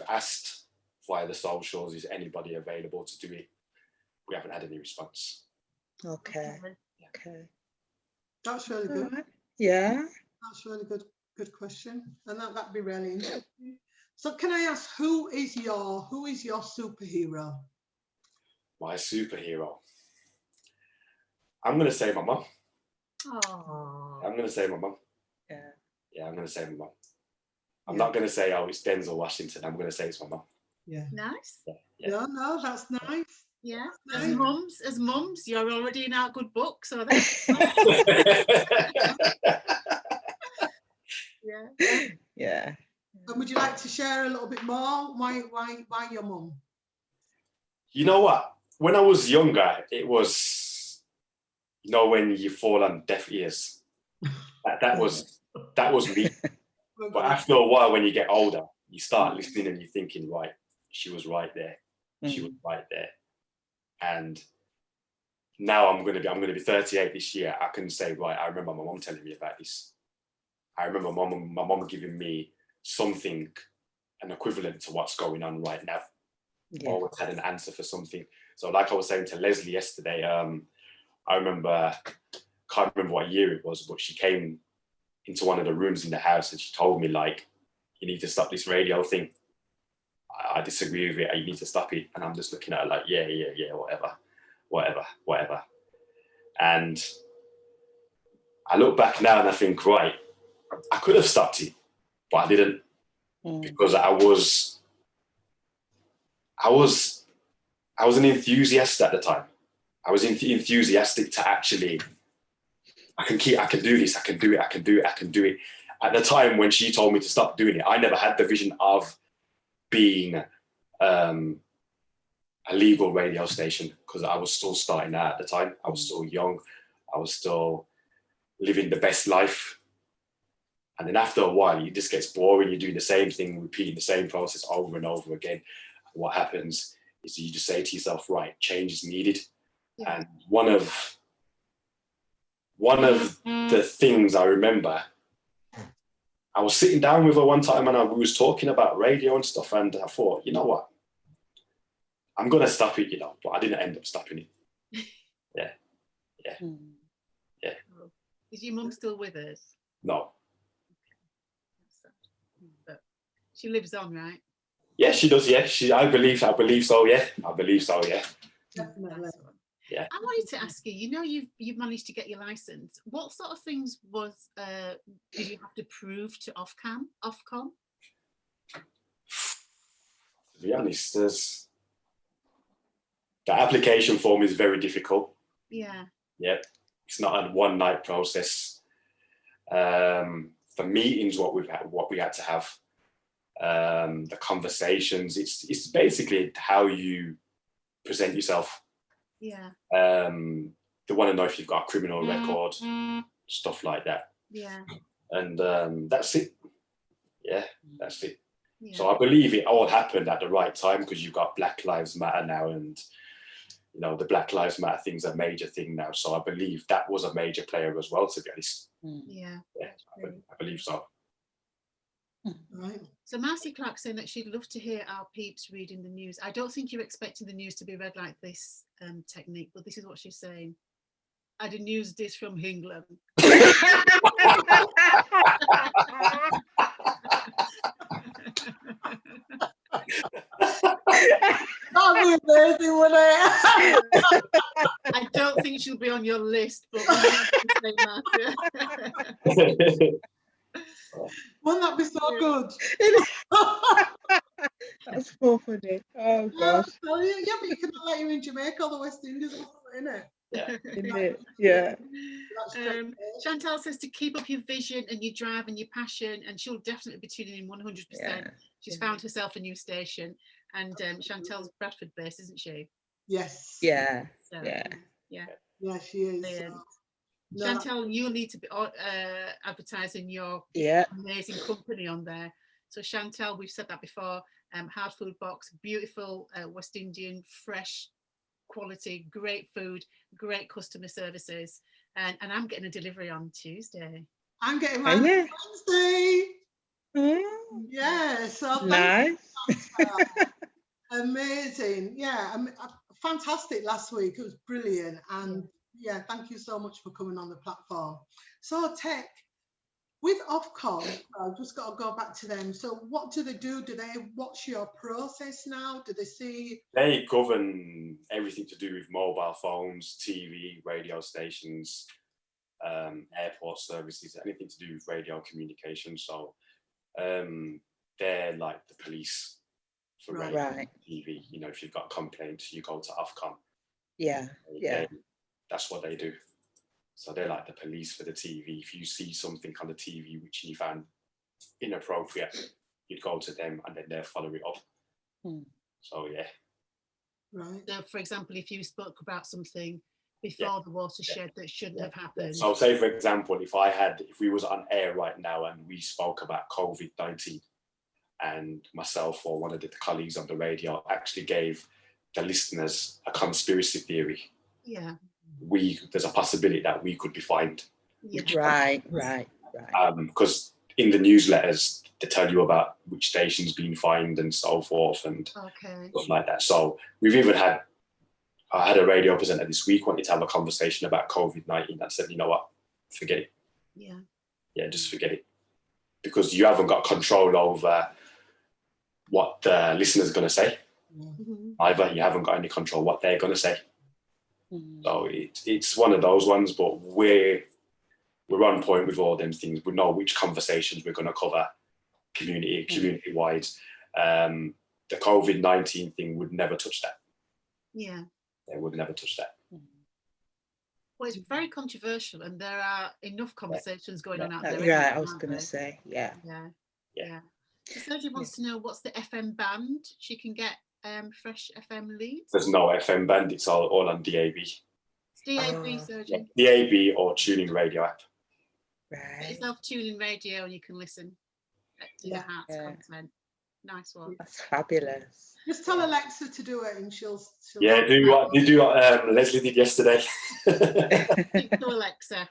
asked via the socials, is anybody available to do it? We haven't had any response. Okay. Okay. That's really good. Alright. Yeah. That's really good question. And that'd be really interesting. So can I ask, who is your superhero? My superhero. I'm gonna say my mum. Oh. I'm gonna say my mum. Yeah. Yeah, I'm gonna say my mum. I'm Yeah. not gonna say, oh, it's Denzel Washington. I'm gonna say it's my mum. Yeah. Nice. Yeah. No, that's nice. Yeah. That's As nice. mums, you're already in our good book. So that's yeah. Yeah. And would you like to share a little bit more? Why your mum? You know what? When I was younger, it was, you know, when you fall on deaf ears. That was me. But after a while, when you get older, you start listening and you're thinking, right, she was right there. She was right there. And now I'm gonna be 38 this year. I can say, right, I remember my mom telling me about this. I remember my mom giving me something, an equivalent to what's going on right now. Yeah. Always had an answer for something. So like I was saying to Leslie yesterday, I remember, can't remember what year it was, but she came into one of the rooms in the house and she told me, like, you need to stop this radio thing. I disagree with it. You need to stop it. And I'm just looking at her like, yeah, whatever. And I look back now and I think, right, I could have stopped it, but I didn't, because I was an enthusiast at the time. I was enthusiastic to actually, I can do this, I can do it. At the time when she told me to stop doing it, I never had the vision of being a legal radio station, because I was still starting out at the time. I was still young. I was still living the best life. And then after a while, it just gets boring. You're doing the same thing, repeating the same process over and over again. What happens is you just say to yourself, right, change is needed. Yeah. And one of the things I remember, I was sitting down with her one time and we was talking about radio and stuff, and I thought, you know what? I'm going to stop it, but I didn't end up stopping it. Yeah. Is your mum still with us? No. But she lives on, right? Yeah, she does, yeah. I believe so, yeah. Definitely. Yeah. I wanted to ask you, you've managed to get your license. What sort of things did you have to prove to Ofcom? To be honest, the application form is very difficult. Yeah. Yeah. It's not a one night process. The meetings, what we had to have, the conversations, it's basically how you present yourself. Yeah. They want to know if you've got a criminal record, stuff like that. Yeah. And that's it. Yeah, that's it. Yeah. So I believe it all happened at the right time, because you've got Black Lives Matter now, and the Black Lives Matter thing's a major thing now. So I believe that was a major player as well, to be honest. Yeah. I believe so. Right. So Marcy Clark saying that she'd love to hear our peeps reading the news. I don't think you're expecting the news to be read like this, Technique, but this is what she's saying. I did news this from England. That would be amazing, wouldn't it? I don't think she'll be on your list, but we say Wouldn't that be so good? That's so funny. Oh gosh. Yeah, but you cannot let you in Jamaica or the West Indies, isn't it? Yeah. Chantal says to keep up your vision and your drive and your passion, and she'll definitely be tuning in 100%. Yeah. She's found herself a new station, and Chantal's Bradford based, isn't she? Yes. Yeah. So, Yeah, she is. Chantal, you'll need to be advertising your amazing company on there. So Chantal, we've said that before, hard food box, beautiful West Indian, fresh quality, great food, great customer services. and I'm getting a delivery on Tuesday. I'm getting Oh, mine yeah. Wednesday. Oh, Yeah, so thank nice. you. Amazing. Yeah, fantastic last week. It was brilliant. And yeah, thank you so much for coming on the platform. So Tech, with Ofcom, I've just got to go back to them. So what do? What's your process now? Do they see? They govern everything to do with mobile phones, TV, radio stations, airport services, anything to do with radio communication. So they're like the police for radio Right. TV. You know, if you've got complaints, you go to Ofcom. Yeah. Yeah. That's what they do. So they're like the police for the TV. If you see something on the TV which you found inappropriate, you'd go to them and then they'll follow it up. So yeah. Right. So, for example, if you spoke about something before the watershed that shouldn't have happened. So say, for example, if we was on air right now and we spoke about COVID-19 and myself or one of the colleagues on the radio actually gave the listeners a conspiracy theory, there's a possibility that we could be fined. Right. Because in the newsletters, they tell you about which station's been fined and so forth and stuff like that. So I had a radio presenter this week wanted to have a conversation about COVID-19 and said, you know what, forget it. Yeah, just forget it. Because you haven't got control over what the listener's going to say. Either you haven't got any control what they're going to say. So it's one of those ones, but we're on point with all them things. We know which conversations we're going to cover community-wide. The COVID-19 thing would never touch that. Yeah. They would never touch that. Well, it's very controversial, and there are enough conversations going on out there. Right, I was going to say, yeah. So Sergi wants to know what's the FM band she can get Fresh FM Leeds? There's no FM band, it's all on DAB. It's DAB, Sergi? DAB or tuning radio app. Right. Get yourself tuning radio and you can listen to the Hearts content. Nice one. That's fabulous. Just tell Alexa to do it and she'll do what Leslie did yesterday. Speak to Alexa.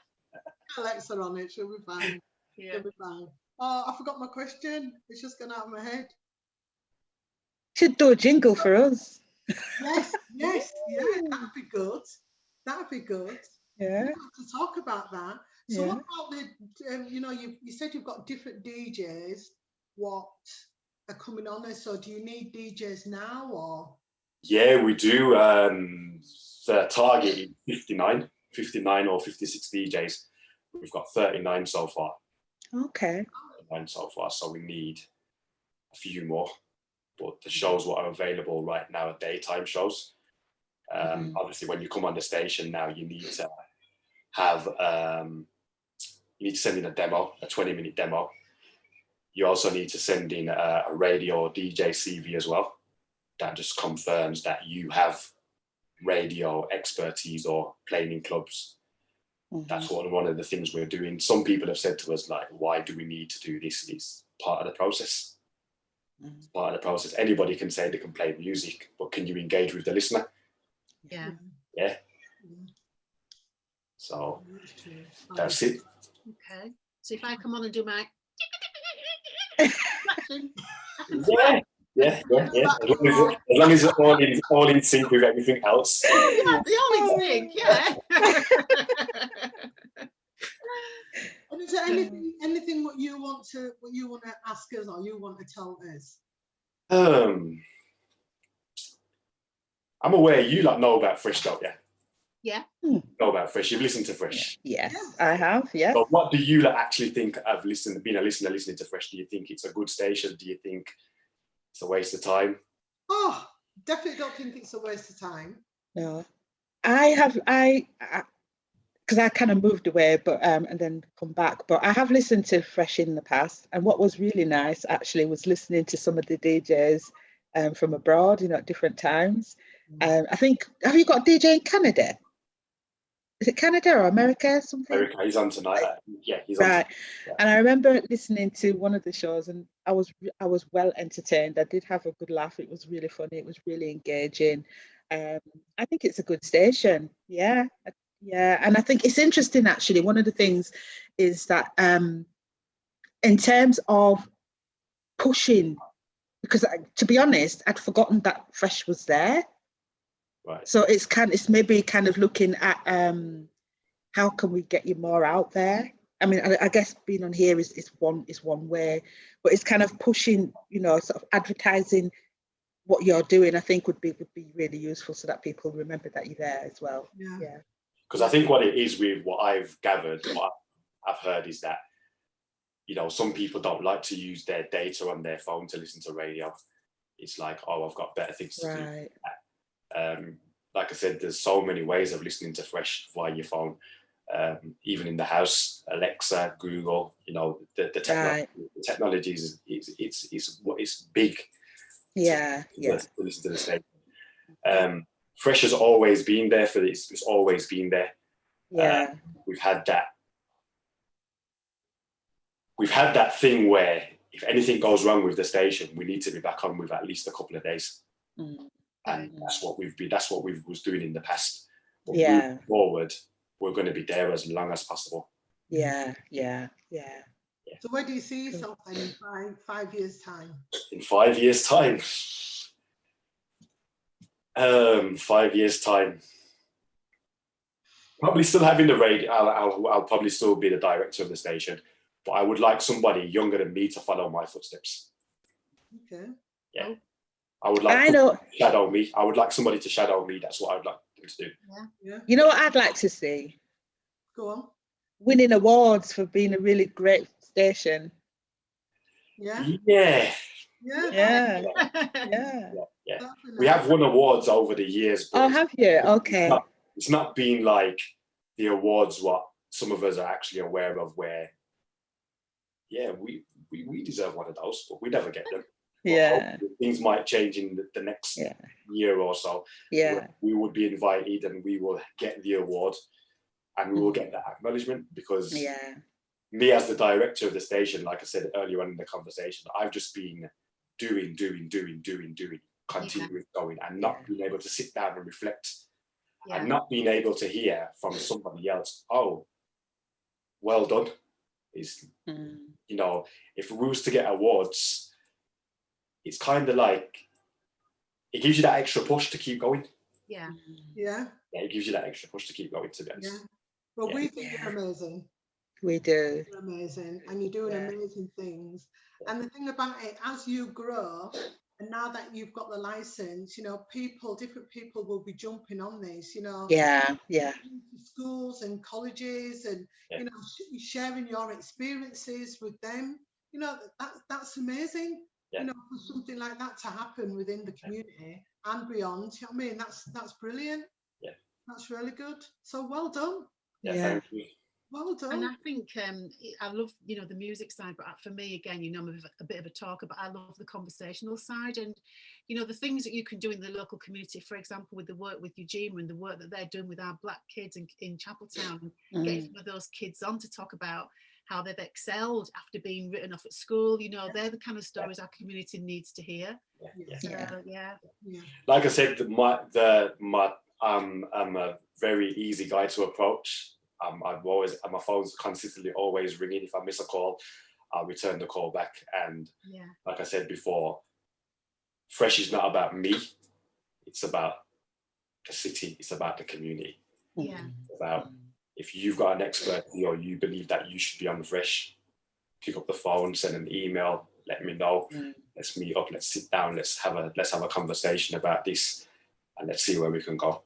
Alexa on it, she'll be fine. She'll be fine. Oh, I forgot my question. It's just gone out of my head. Should do a jingle for us. Yes, that'd be good. That'd be good. Yeah. We have to talk about that. So what about the, you said you've got different DJs. What are coming on there? So do you need DJs now or? Yeah, we do. The target is 59 or 56 DJs. We've got 39 so far. Okay. 39 so far, so we need a few more. But the shows what are available right now are daytime shows. Obviously, when you come on the station now, you need to have you need to send in a demo, a 20-minute demo. You also need to send in a radio or DJ CV as well. That just confirms that you have radio expertise or playing in clubs. That's one of the things we're doing. Some people have said to us, like, why do we need to do this? It's part of the process. It's part of the process. Anybody can say they can play music, but can you engage with the listener? Yeah. So that's it. Okay. So if I come on and do my Yeah. As long as it's all in sync with everything else. The all in sync, yeah. And is there anything what you want to ask us or you want to tell us? I'm aware you know about Fresh, don't you? Yeah. Know about Fresh. You've listened to Fresh. Yes, I have. Yeah. So what do you actually think of being a listener listening to Fresh? Do you think it's a good station? Do you think it's a waste of time? Oh, definitely don't think it's a waste of time. No, because I kind of moved away, but and then come back. But I have listened to Fresh in the past, and what was really nice actually was listening to some of the DJs from abroad, at different times. I think, have you got a DJ in Canada? Is it Canada or America? Something. America, he's on tonight. Yeah, he's on. Right. Yeah. And I remember listening to one of the shows, and I was well entertained. I did have a good laugh. It was really funny. It was really engaging. I think it's a good station. Yeah. Yeah, and I think it's interesting actually. One of the things is that in terms of pushing, because to be honest, I'd forgotten that Fresh was there. Right. So it's maybe kind of looking at how can we get you more out there. I mean, I guess being on here is one way, but it's kind of pushing, you know, sort of advertising what you're doing. I think would be really useful so that people remember that you're there as well. Yeah. Because I think what it is with what I've gathered, what I've heard is that, you know, some people don't like to use their data on their phone to listen to radio. It's like, oh, I've got better things to do. Like I said, there's so many ways of listening to Fresh via your phone. Even in the house, Alexa, Google, you know, the technology is big. To listen to the station. Fresh has always been there for this. It's always been there. We've had that thing where if anything goes wrong with the station, we need to be back on with at least a couple of days. And that's what we was doing in the past. But moving forward, we're going to be there as long as possible. Yeah. So where do you see yourself in 5 years' time? In 5 years' time? 5 years' time. Probably still having the radio. I'll probably still be the director of the station, but I would like somebody younger than me to follow my footsteps. Okay. Yeah. I would like to shadow me. I would like somebody to shadow me. That's what I'd like them to do. Yeah. You know what I'd like to see? Go on. Winning awards for being a really great station. Yeah. We have won awards over the years. Oh, have you? Okay. It's not been like the awards what some of us are actually aware of, where, we deserve one of those, but we never get them. Things might change in the next year or so. We would be invited and we will get the award and we will get that acknowledgement, because me as the director of the station, like I said earlier on in the conversation, I've just been doing, continuing going, and not being able to sit down and reflect, and not being able to hear from somebody else, oh, well done. You know, if we was to get awards, it's kind of like, it gives you that extra push to keep going. It gives you that extra push to keep going, to be honest. Well, we think you're amazing. We do. You're amazing, and you're doing amazing things. And the thing about it, as you grow, and now that you've got the license, you know, different people will be jumping on this, you know. Schools and colleges, and you know, sharing your experiences with them. You know, that's amazing. You know, for something like that to happen within the community and beyond. You know what I mean? That's brilliant. That's really good. So well done. Thank you. Well done. And I think I love, you know, the music side, but for me, again, you know, I'm a bit of a talker, but I love the conversational side, and, you know, the things that you can do in the local community, for example, with the work with Eugene and the work that they're doing with our Black kids in Chapeltown, getting some of those kids on to talk about how they've excelled after being written off at school. You know, they're the kind of stories our community needs to hear. Like I said, I'm a very easy guy to approach. My phone's consistently always ringing. If I miss a call, I'll return the call back. And like I said before, Fresh is not about me. It's about the city. It's about the community. It's about, if you've got an expertise or you believe that you should be on Fresh, pick up the phone, send an email, let me know. Let's meet up. Let's sit down. Let's have a conversation about this, and let's see where we can go.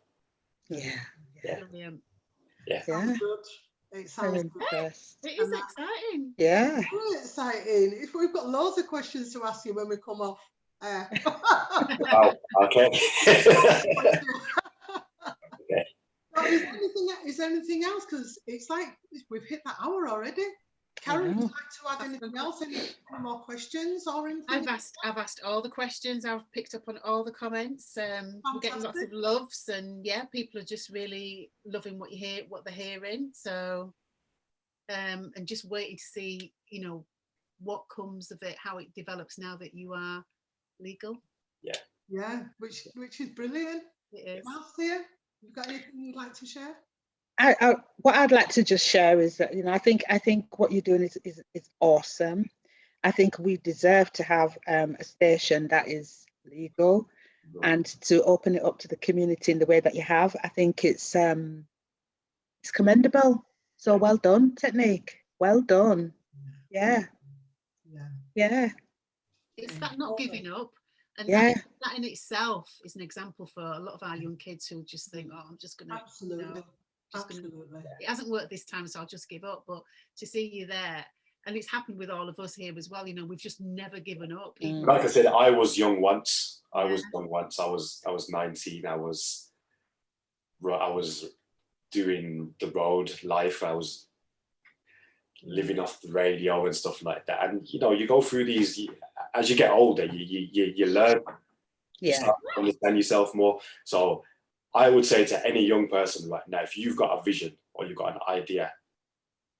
Sounds good. It sounds good. It is exciting. Very exciting. We've got loads of questions to ask you when we come off. Oh, okay. Is there anything else? Because it's like we've hit that hour already. Karen, would you like to add anything else? Any more questions or anything? I've asked all the questions. I've picked up on all the comments. We're getting lots of loves, and people are just really loving what they're hearing. So, and just waiting to see, you know, what comes of it, how it develops now that you are legal. Which is brilliant. It is. Marcia, you've got anything you'd like to share? what I'd like to just share is that, I think what you're doing is awesome. I think we deserve to have a station that is legal, and to open it up to the community in the way that you have. I think it's commendable. So well done, Technique. Well done. Yeah. It's that not giving up. And yeah, that in itself is an example for a lot of our young kids who just think, oh, I'm just going to, Absolutely. it hasn't worked this time, so I'll just give up. But to see you there, and it's happened with all of us here as well, we've just never given up. Like I said, I was young once. I was 19. I was doing the road life. I was living off the radio and stuff like that. And you go through these as you get older. You learn. You start to understand yourself more. So I would say to any young person right now, if you've got a vision or you've got an idea,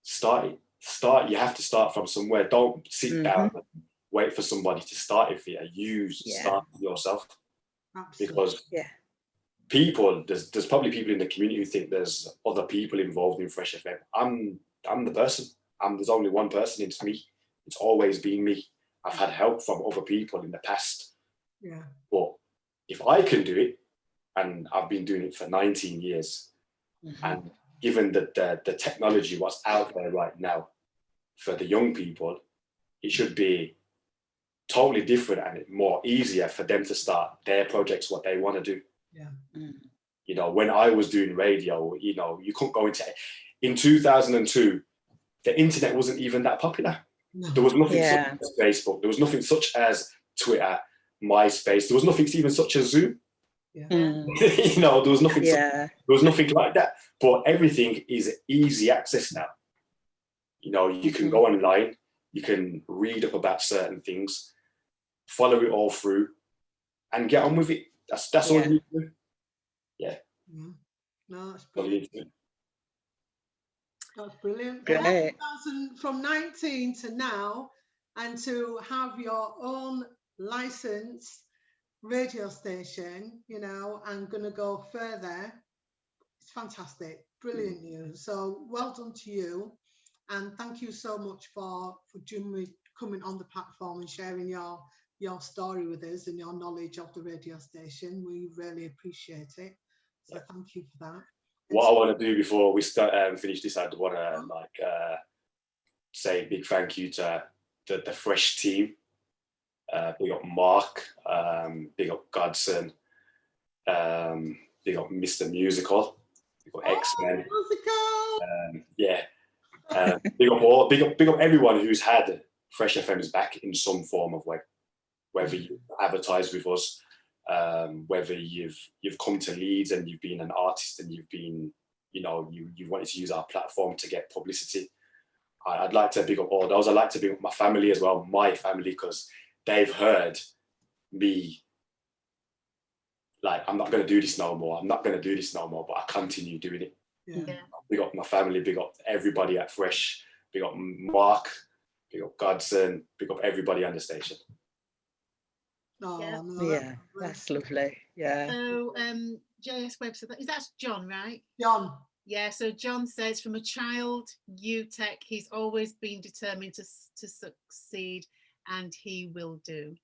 start. You have to start from somewhere. Don't sit down and wait for somebody to start it for you. Start yourself. Absolutely. Because there's probably people in the community who think there's other people involved in Fresh FM. I'm the person. There's only one person. It's me. It's always been me. I've had help from other people in the past. Yeah. But if I can do it, and I've been doing it for 19 years, and given that the technology, what's out there right now for the young people, it should be totally different and more easier for them to start their projects, what they want to do. Yeah. When I was doing radio, you couldn't go in 2002, the internet wasn't even that popular. No. There was nothing such as Facebook. There was nothing such as Twitter, MySpace. There was nothing even such as Zoom. Yeah. There was nothing. There was nothing like that. But everything is easy access now. You can go online. You can read up about certain things, follow it all through, and get on with it. That's all you need to do. Yeah. No, that's brilliant. That's brilliant. Great. From 19 to now, and to have your own licensed radio station, and going to go further, it's fantastic. Brilliant news. So well done to you, and thank you so much for coming on the platform and sharing your story with us and your knowledge of the radio station. We really appreciate it. So thank you for that. What I want to do before we start finish this, I want to say a big thank you to the Fresh team. Big up Mark, big up Godson, big up Mr. Musical, big up X-Men. Big up everyone who's had Fresh FM's back in some form of way. Whether you advertise with us, whether you've come to Leeds and you've been an artist and you've been, you wanted to use our platform to get publicity. I'd like to big up all those. I'd like to big up my family as well, because they've heard me like, I'm not going to do this no more. But I continue doing it. Yeah. Big up my family, big up everybody at Fresh, big up Mark, big up Godson, big up everybody on the station. That's lovely. Yeah. So JS website, that's John, right? John. Yeah, so John says, from a child, UTech, he's always been determined to succeed, and he will do.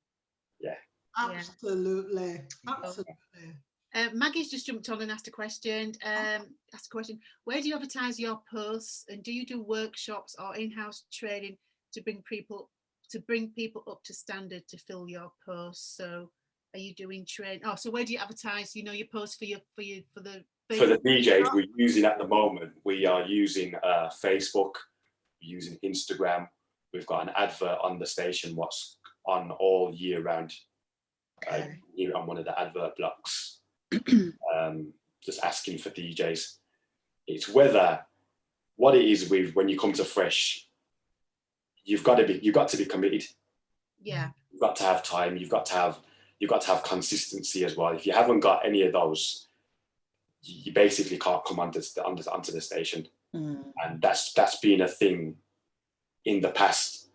Yeah. Absolutely. Maggie's just jumped on and asked a question. Where do you advertise your posts, and do you do workshops or in-house training to bring people up to standard to fill your posts? So are you doing training? So where do you advertise, your posts for the DJs we're using at the moment? We are using Facebook, we're using Instagram. We've got an advert on the station what's on all year round. Here on one of the advert blocks, just asking for DJs. It's what it is with when you come to Fresh, you've got to be committed. Yeah. You've got to have time. You've got to have consistency as well. If you haven't got any of those, you basically can't come onto the station. And that's been a thing in the past,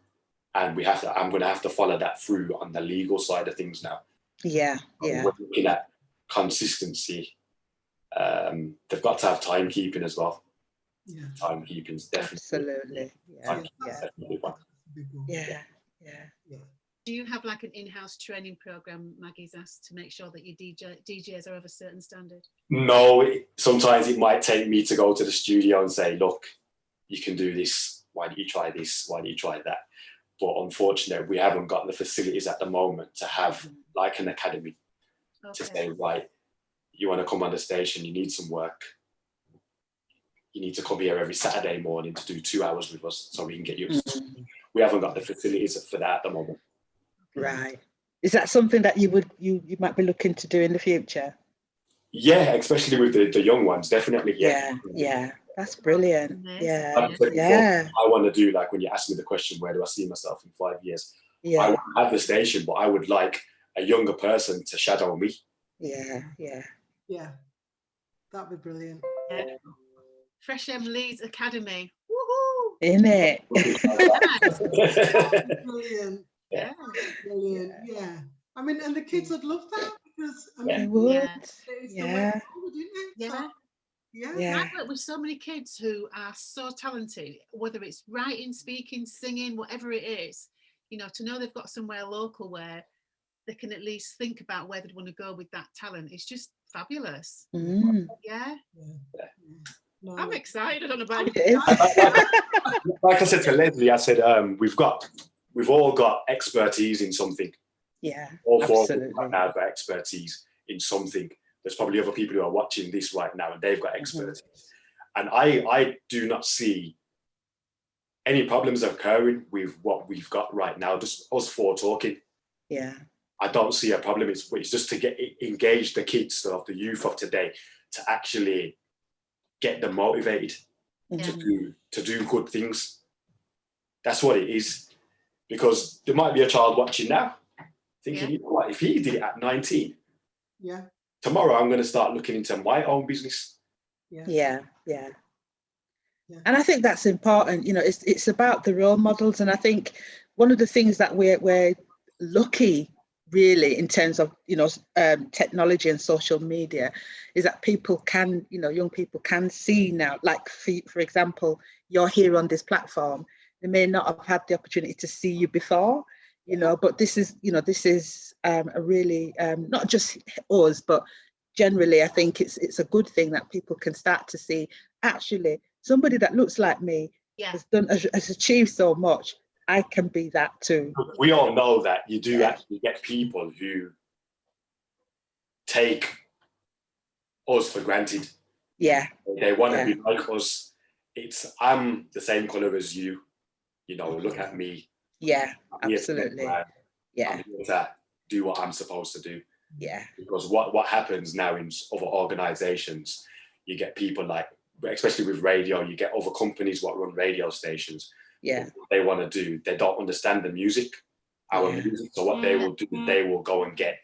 and I'm going to have to follow that through on the legal side of things now. Yeah. We're looking at consistency. They've got to have timekeeping as well. Yeah. Timekeeping's definitely. Absolutely. Yeah. That's definitely one. Yeah. Do you have like an in-house training program, Maggie's asked, to make sure that your DJs are of a certain standard? No, sometimes it might take me to go to the studio and say, look, you can do this. Why don't you try this? Why don't you try that? But unfortunately, we haven't got the facilities at the moment to have like an academy to say, right, you want to come on the station, you need some work. You need to come here every Saturday morning to do 2 hours with us so we can get you up to speed. We haven't got the facilities for that at the moment. Right. Is that something that you might be looking to do in the future? Yeah, especially with the young ones, definitely. Yeah. That's brilliant. Yeah. Like I said before, I want to do, like when you asked me the question, where do I see myself in 5 years? I want to have the station, but I would like a younger person to shadow me. Yeah. That'd be brilliant. Yeah. Fresh Leeds Academy. Woohoo! In it. Brilliant. Yeah. Brilliant. Yeah. I mean, and the kids would love that because I mean, They would. it's the way forward, isn't it? Yeah. So, I work with so many kids who are so talented, whether it's writing, speaking, singing, whatever it is, you know, to know they've got somewhere local where they can at least think about where they'd want to go with that talent. It's just fabulous. Yeah. No. I'm excited. I don't know about you. Like I said to Leslie, I said, we've all got expertise in something. Yeah. All four of us right now have got expertise in something. There's probably other people who are watching this right now and they've got expertise. And I do not see any problems occurring with what we've got right now, just us four talking. Yeah. I don't see a problem. It's just to engage the kids of the youth of today, to actually get them motivated to do good things. That's what it is. Because there might be a child watching now thinking, you know what, if he did it at 19, tomorrow I'm going to start looking into my own business. Yeah. And I think that's important. You know, it's about the role models. And I think one of the things that we're lucky really in terms of, you know, technology and social media is that people can, you know, young people can see now, like for example, you're here on this platform. They may not have had the opportunity to see you before, you know, but this is a really, not just us, but generally, I think it's a good thing that people can start to see, actually, somebody that looks like me has achieved so much. I can be that too. We all know that you do actually get people who take us for granted. Yeah. They want to be like us. I'm the same colour as you. You know, look at me. Yeah, absolutely. I'm here to do what I'm supposed to do. Yeah. Because what happens now in other organisations, you get people like, especially with radio, you get other companies what run radio stations. Yeah. What they want to do, they don't understand the music, our music. So what they will do, they will go and get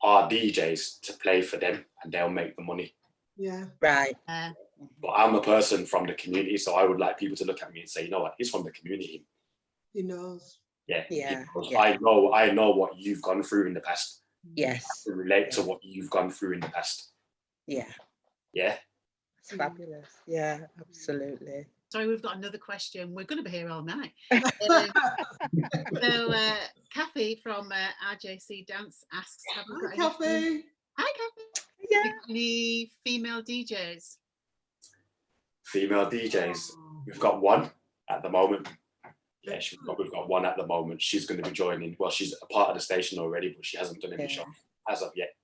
our DJs to play for them and they'll make the money. Yeah. Right. But I'm a person from the community, so I would like people to look at me and say, you know what, he's from the community. He knows. Yeah. I know what you've gone through in the past. Yes. I can relate to what you've gone through in the past. Yeah. Yeah. It's fabulous. Yeah, absolutely. Sorry, we've got another question. We're going to be here all night. So, Kathy from RJC Dance asks, have you got Kathy? Hi, Kathy. Yeah. Any female DJs? Female DJs. We've got one at the moment. Yeah, we've got one at the moment. She's going to be joining. Well, she's a part of the station already, but she hasn't done any show as of yet.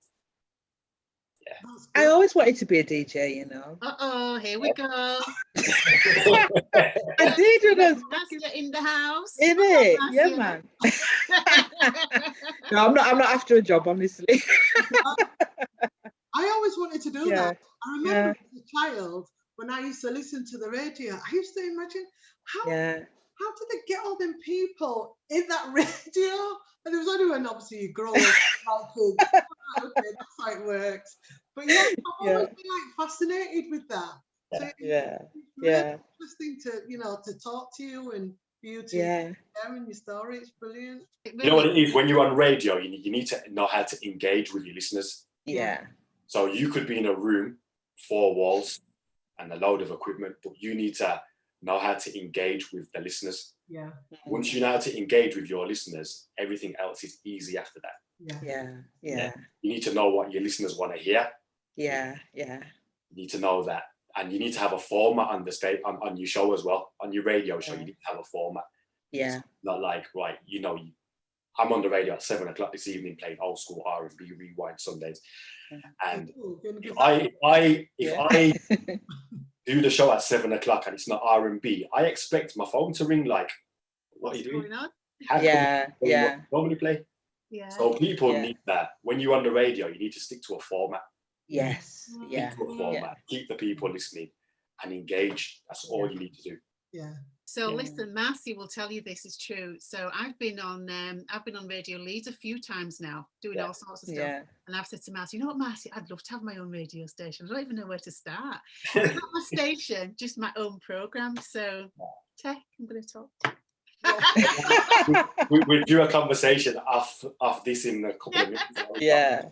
Yeah. I always wanted to be a DJ, you know. Here we go. I did when I was Master in the house. In it, yeah, man. No, I'm not after a job, honestly. I always wanted to do that. I remember as a child when I used to listen to the radio. I used to imagine how did they get all them people in that radio? And it was only when obviously you grow up, okay, that's how it works. But yeah, I've always been like fascinated with that. So it's really interesting to talk to you and for you to sharing your story. It's brilliant. You know what it is? When you're on radio, you need to know how to engage with your listeners. Yeah. So you could be in a room, 4 walls, and a load of equipment, but you need to know how to engage with the listeners. Yeah. Once you know how to engage with your listeners, everything else is easy after that. Yeah. You need to know what your listeners want to hear. Yeah. You need to know that. And you need to have a format on the stage, on your show as well. On your radio show, you need to have a format. Yeah. It's not like, right, you know, I'm on the radio at 7 o'clock this evening playing old school R&B rewind Sundays. And if I do the show at 7 o'clock and it's not R&B, I expect my phone to ring like, what are you doing? Yeah. Normally play. Yeah. So people need that. When you're on the radio, you need to stick to a format. Yes. Stick to a format. Keep the people listening and engage. That's all you need to do. Yeah. So listen, Marcy will tell you this is true. So I've been on Radio Leeds a few times now, doing all sorts of stuff. Yeah. And I've said to Marcy, you know what, Marcy, I'd love to have my own radio station. I don't even know where to start. It's not my station, just my own program. So Tech, I'm going to talk. We'll do a conversation off this in a couple of minutes. Yeah.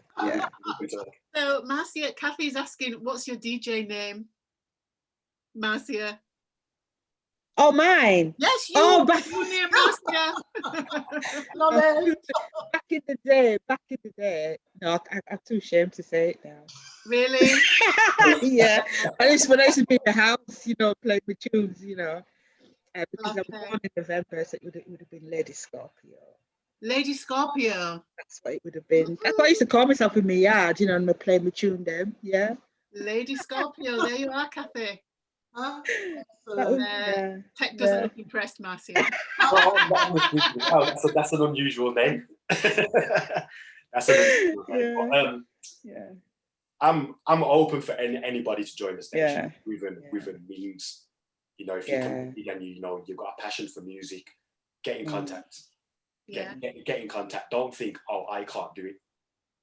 So Marcia, Kathy's asking, what's your DJ name? Marcia. Oh, mine. Yes, you. Oh, back in the day. No, I'm too ashamed to say it now. Really? Yeah. When I used to be in the house, you know, playing with tunes, you know, because I was born in November, so it would have been Lady Scorpio. Lady Scorpio. That's what it would have been. That's what I used to call myself in my yard, you know, and I playing with tune them. Yeah. Lady Scorpio. There you are, Kathy. Tech doesn't look impressed, Marcia. That's an unusual name. That's an unusual name. I'm open for anybody to join the station with a means. You know, if you come and you know you've got a passion for music, get in contact. Get in contact. Don't think, oh, I can't do it.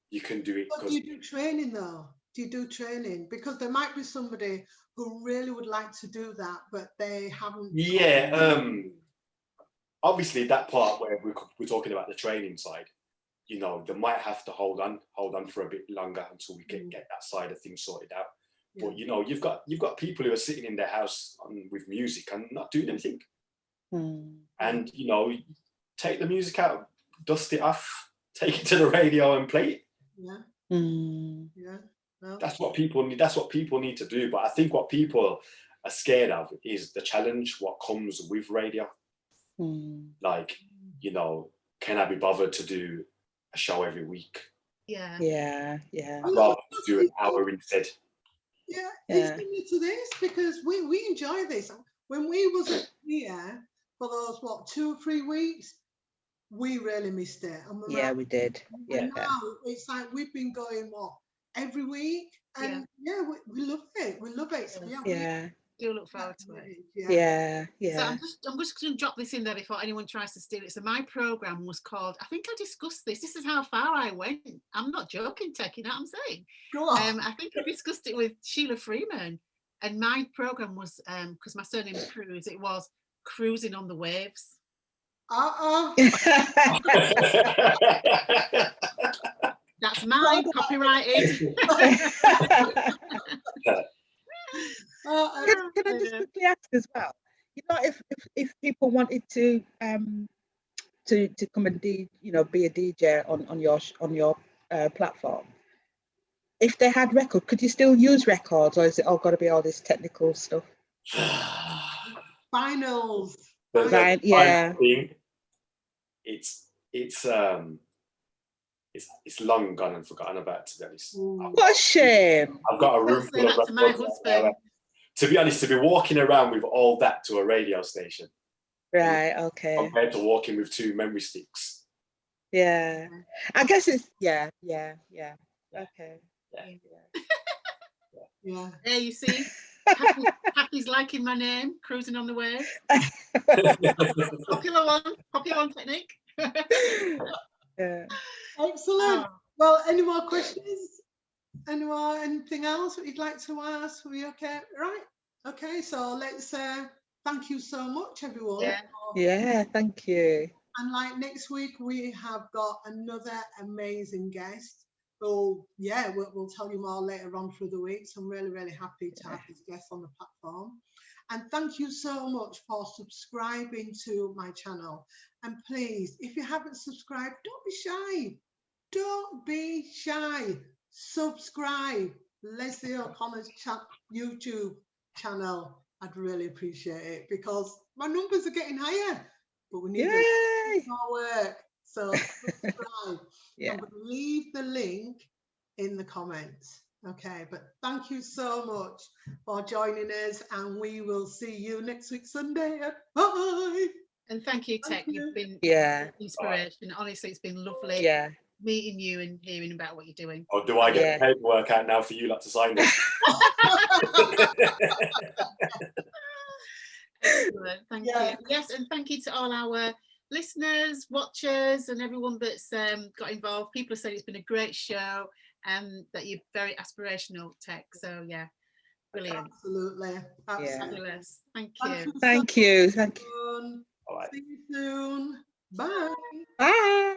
You can do it. But do you do training though? Do you do training? Because there might be somebody who really would like to do that, but they haven't. Yeah. Obviously, that part where we're talking about the training side, you know, they might have to hold on for a bit longer until we get that side of things sorted out. Yeah. But you know, you've got people who are sitting in their house with music and not doing anything. And you know, take the music out, dust it off, take it to the radio and play it. No. That's what people need. That's what people need to do. But I think what people are scared of is the challenge, what comes with radio. Like, you know, can I be bothered to do a show every week? Yeah. I'd rather do an hour instead. Yeah, it's similar to this because we enjoy this. When we was here for those 2 or 3 weeks, we really missed it. And we did. And now it's like we've been going every week, and we love it. We love it. So do look forward to it. So I'm just going to drop this in there before anyone tries to steal it. So my program was called, I think I discussed this. This is how far I went. I'm not joking, Tech, you know what I'm saying? Go on. I think I discussed it with Sheila Freeman, and my program was, because my surname is Cruz, it was Cruising on the Waves. That's mine, copyrighted. Can I just quickly ask as well? You know, if people wanted to come and be a DJ on your platform, if they had record, could you still use records, or is it all got to be all this technical stuff? Vinyls. It's long gone and forgotten about, to be honest. What a shame. I've got a room full of records. To be honest, to be walking around with all that to a radio station. Right, okay. Compared to walking with 2 memory sticks. Yeah. I guess it's, okay. Yeah. There you see. Happy's liking my name, Cruising on the Waves. Popular one technique. Excellent. Well, any more questions? Anything else that you'd like to ask? Are we okay? Right. Okay, so let's thank you so much, everyone. Thank you. And like next week, we have got another amazing guest. we'll tell you more later on through the week. So I'm really, really happy to have this guest on the platform. And thank you so much for subscribing to my channel. And please, if you haven't subscribed, don't be shy. Don't be shy. Subscribe. Leslie O'Connor's YouTube channel. I'd really appreciate it because my numbers are getting higher, but we need more work. So subscribe. I'm going to leave the link in the comments. Okay, but thank you so much for joining us, and we will see you next week Sunday. Bye. And thank you, Tech. You've been inspiration. Honestly, it's been lovely meeting you and hearing about what you're doing. Oh, do I get the paperwork out now for you to sign this? Excellent. Thank you. Yes, and thank you to all our listeners, watchers, and everyone that's got involved. People have said it's been a great show and that you're very aspirational, Tech. So yeah, brilliant. Absolutely. Fabulous. Thank you. Thank you. All right. See you soon. Bye. Bye.